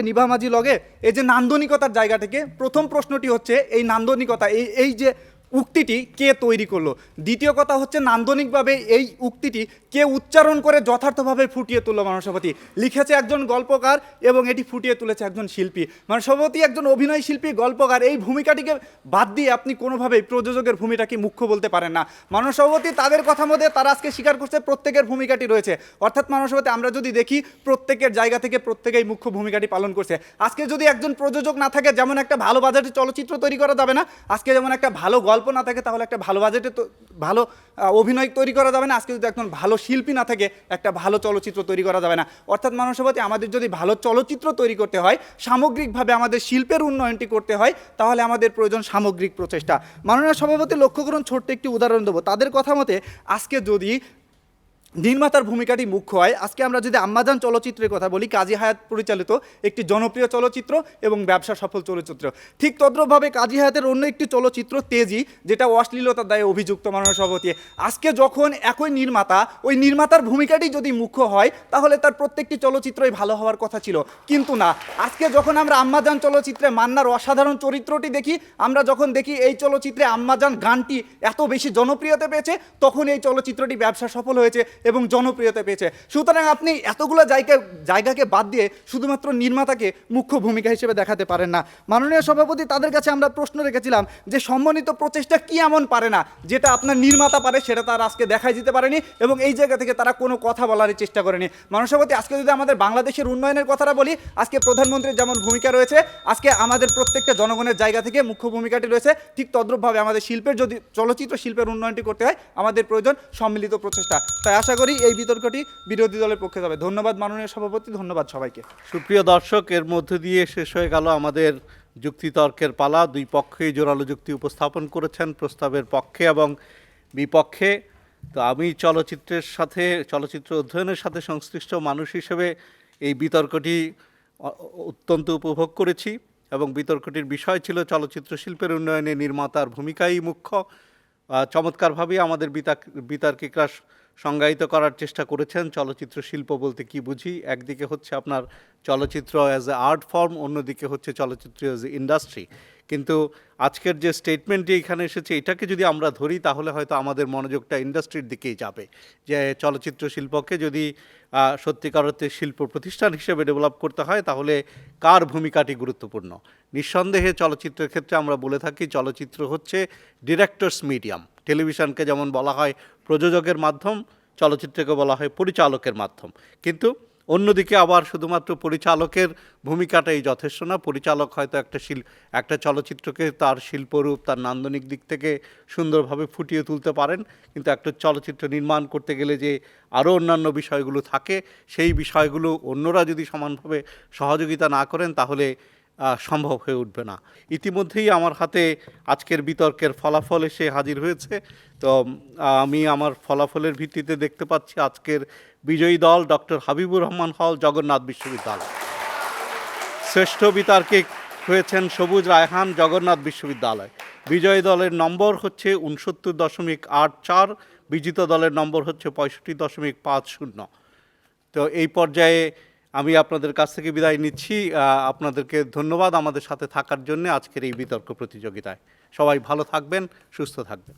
নিভা মাঝি লগে, এই যে নান্দনিকতার জায়গা থেকে প্রথম প্রশ্নটি হচ্ছে এই নান্দনিকতা, এই যে উক্তিটি কে তৈরি করলো। দ্বিতীয় কথা হচ্ছে নান্দনিকভাবে এই উক্তিটি কে উচ্চারণ করে যথার্থভাবে ফুটিয়ে তুললো। মাননীয় সভাপতি, লিখেছে একজন গল্পকার এবং এটি ফুটিয়ে তুলেছে একজন শিল্পী। মাননীয় সভাপতি, একজন অভিনয় শিল্পী, গল্পকার, এই ভূমিকাটিকে বাদ দিয়ে আপনি কোনোভাবেই প্রযোজকের ভূমিকাকে মুখ্য বলতে পারেন না। মাননীয় সভাপতি, তাদের কথা মধ্যে তারা আজকে স্বীকার করছে প্রত্যেকের ভূমিকাটি রয়েছে। অর্থাৎ মাননীয় সভাপতি, আমরা যদি দেখি প্রত্যেকের জায়গা থেকে প্রত্যেকেই মুখ্য ভূমিকাটি পালন করছে। আজকে যদি একজন প্রযোজক না থাকে, যেমন একটা ভালো বাজেটের চলচ্চিত্র তৈরি করা যাবে না, আজকে যেমন একটা ভালো গল্প গল্প না থাকে তাহলে একটা ভালো বাজেটে তো ভালো অভিনয় তৈরি করা যাবে না। আজকে যদি একজন ভালো শিল্পী না থাকে একটা ভালো চলচ্চিত্র তৈরি করা যাবে না। অর্থাৎ মাননীয় সভাপতি, আমাদের যদি ভালো চলচ্চিত্র তৈরি করতে হয়, সামগ্রিকভাবে আমাদের শিল্পের উন্নয়নটি করতে হয়, তাহলে আমাদের প্রয়োজন সামগ্রিক প্রচেষ্টা। মাননীয় সভাপতি, লক্ষ্য করুন, ছোট্ট একটি উদাহরণ দেবো। তাদের কথা মতে আজকে যদি নির্মাতার ভূমিকাটি মুখ্য হয়, আজকে আমরা যদি আম্মাজান চলচ্চিত্রের কথা বলি, কাজী হায়াত পরিচালিত একটি জনপ্রিয় চলচ্চিত্র এবং ব্যবসা সফল চলচ্চিত্র, ঠিক তদ্রুপভাবে কাজী হায়াতের অন্য একটি চলচ্চিত্র তেজি, যেটা অশ্লীলতার দায়ে অভিযুক্ত। মাননীয় সভাপতি, আজকে যখন একই নির্মাতা, ওই নির্মাতার ভূমিকাটি যদি মুখ্য হয়, তাহলে তার প্রত্যেকটি চলচ্চিত্রই ভালো হওয়ার কথা ছিল, কিন্তু না। আজকে যখন আমরা আম্মাজান চলচ্চিত্রে মান্নার অসাধারণ চরিত্রটি দেখি, আমরা যখন দেখি এই চলচ্চিত্রে আম্মাজান গানটি এত বেশি জনপ্রিয়তা পেয়েছে, তখন এই চলচ্চিত্রটি ব্যবসা সফল হয়েছে এবং জনপ্রিয়তা পেয়েছে। সুতরাং আপনি এতগুলো জায়গাকে বাদ দিয়ে শুধুমাত্র নির্মাতাকে মুখ্য ভূমিকা হিসেবে দেখাতে পারেন না। মাননীয় সভাপতি, তাদের কাছে আমরা প্রশ্ন রেখেছিলাম যে সম্মানিত প্রচেষ্টা কি এমন পারে না যেটা আপনার নির্মাতা পারে, সেটা তারা আজকে দেখাই দিতে পারেনি এবং এই জায়গা থেকে তারা কোনো কথা বলারই চেষ্টা করেনি। মাননীয় সভাপতি, আজকে যদি আমাদের বাংলাদেশের উন্নয়নের কথাটা বলি, আজকে প্রধানমন্ত্রীর যেমন ভূমিকা রয়েছে, আজকে আমাদের প্রত্যেকটা জনগণের জায়গা থেকে মুখ্য ভূমিকাটি রয়েছে, ঠিক তদ্রূপভাবে আমাদের শিল্পের, যদি চলচ্চিত্র শিল্পের উন্নয়নটি করতে হয়, আমাদের প্রয়োজন সম্মিলিত প্রচেষ্টা। তাই আশা করি এই বিতর্কটি বিরোধী দলের পক্ষে যাবে। ধন্যবাদ মাননীয় সভাপতি, ধন্যবাদ সবাইকে। সুপ্রিয় দর্শক, এর মধ্য দিয়ে শেষ হয়ে গেল আমাদের যুক্তিতর্কের পালা। দুই পক্ষেই জোরালো যুক্তি উপস্থাপন করেছেন প্রস্তাবের পক্ষে এবং বিপক্ষে। তো আমি চলচ্চিত্র অধ্যয়নের সাথে সংশ্লিষ্ট মানুষ হিসেবে এই বিতর্কটি অত্যন্ত উপভোগ করেছি এবং বিতর্কটির বিষয় ছিল চলচ্চিত্র শিল্পের উন্নয়নে নির্মাতার ভূমিকাই মুখ্য। চমৎকারভাবেই আমাদের বিতার্কিকরা সংজ্ঞায়িত করার চেষ্টা করেছেন চলচ্চিত্র শিল্প বলতে কি বুঝি। একদিকে হচ্ছে আপনার চলচ্চিত্র অ্যাজ এ আর্ট ফর্ম, অন্যদিকে হচ্ছে চলচ্চিত্র অ্যাজ এ ইন্ডাস্ট্রি। কিন্তু আজকের যে স্টেটমেন্টটি এখানে এসেছে, এটাকে যদি আমরা ধরি তাহলে হয়তো আমাদের মনোযোগটা ইন্ডাস্ট্রির দিকেই যাবে, যে চলচ্চিত্র শিল্পকে যদি সত্যিকার অর্থে শিল্প প্রতিষ্ঠান হিসেবে ডেভেলপ করতে হয়, তাহলে কার ভূমিকাটি গুরুত্বপূর্ণ। নিঃসন্দেহে চলচ্চিত্রের ক্ষেত্রে আমরা বলে থাকি চলচ্চিত্র হচ্ছে ডিরেক্টরস মিডিয়াম। টেলিভিশনকে যেমন বলা হয় প্রযোজকের মাধ্যম, চলচ্চিত্রকে বলা হয় পরিচালকের মাধ্যম। কিন্তু অন্যদিকে আবার শুধুমাত্র পরিচালকের ভূমিকাটাই যথেষ্ট না। পরিচালক হয়তো একটা চলচ্চিত্রকে তার শিল্পরূপ, তার নান্দনিক দিক থেকে সুন্দরভাবে ফুটিয়ে তুলতে পারেন, কিন্তু একটা চলচ্চিত্র নির্মাণ করতে গেলে যে আরও অন্যান্য বিষয়গুলো থাকে, সেই বিষয়গুলো অন্যরা যদি সমানভাবে সহযোগিতা না করেন তাহলে সম্ভব হয়ে উঠবে না। ইতিমধ্যেই আমার হাতে আজকের বিতর্কের ফলাফল এসে হাজির হয়েছে। তো আমি আমার ফলাফলের ভিত্তিতে দেখতে পাচ্ছি আজকের বিজয়ী দল ডক্টর হাবিবুর রহমান হল, জগন্নাথ বিশ্ববিদ্যালয়। শ্রেষ্ঠ বিতার্কিক হয়েছেন সবুজ রায়হান, জগন্নাথ বিশ্ববিদ্যালয়। বিজয়ী দলের নম্বর হচ্ছে 69.84, বিজিত দলের নম্বর হচ্ছে 65.50। তো এই পর্যায়ে আমি আপনাদের কাছ থেকে বিদায় নিচ্ছি। আপনাদেরকে ধন্যবাদ আমাদের সাথে থাকার জন্য আজকের এই বিতর্ক প্রতিযোগিতায়। সবাই ভালো থাকবেন, সুস্থ থাকবেন।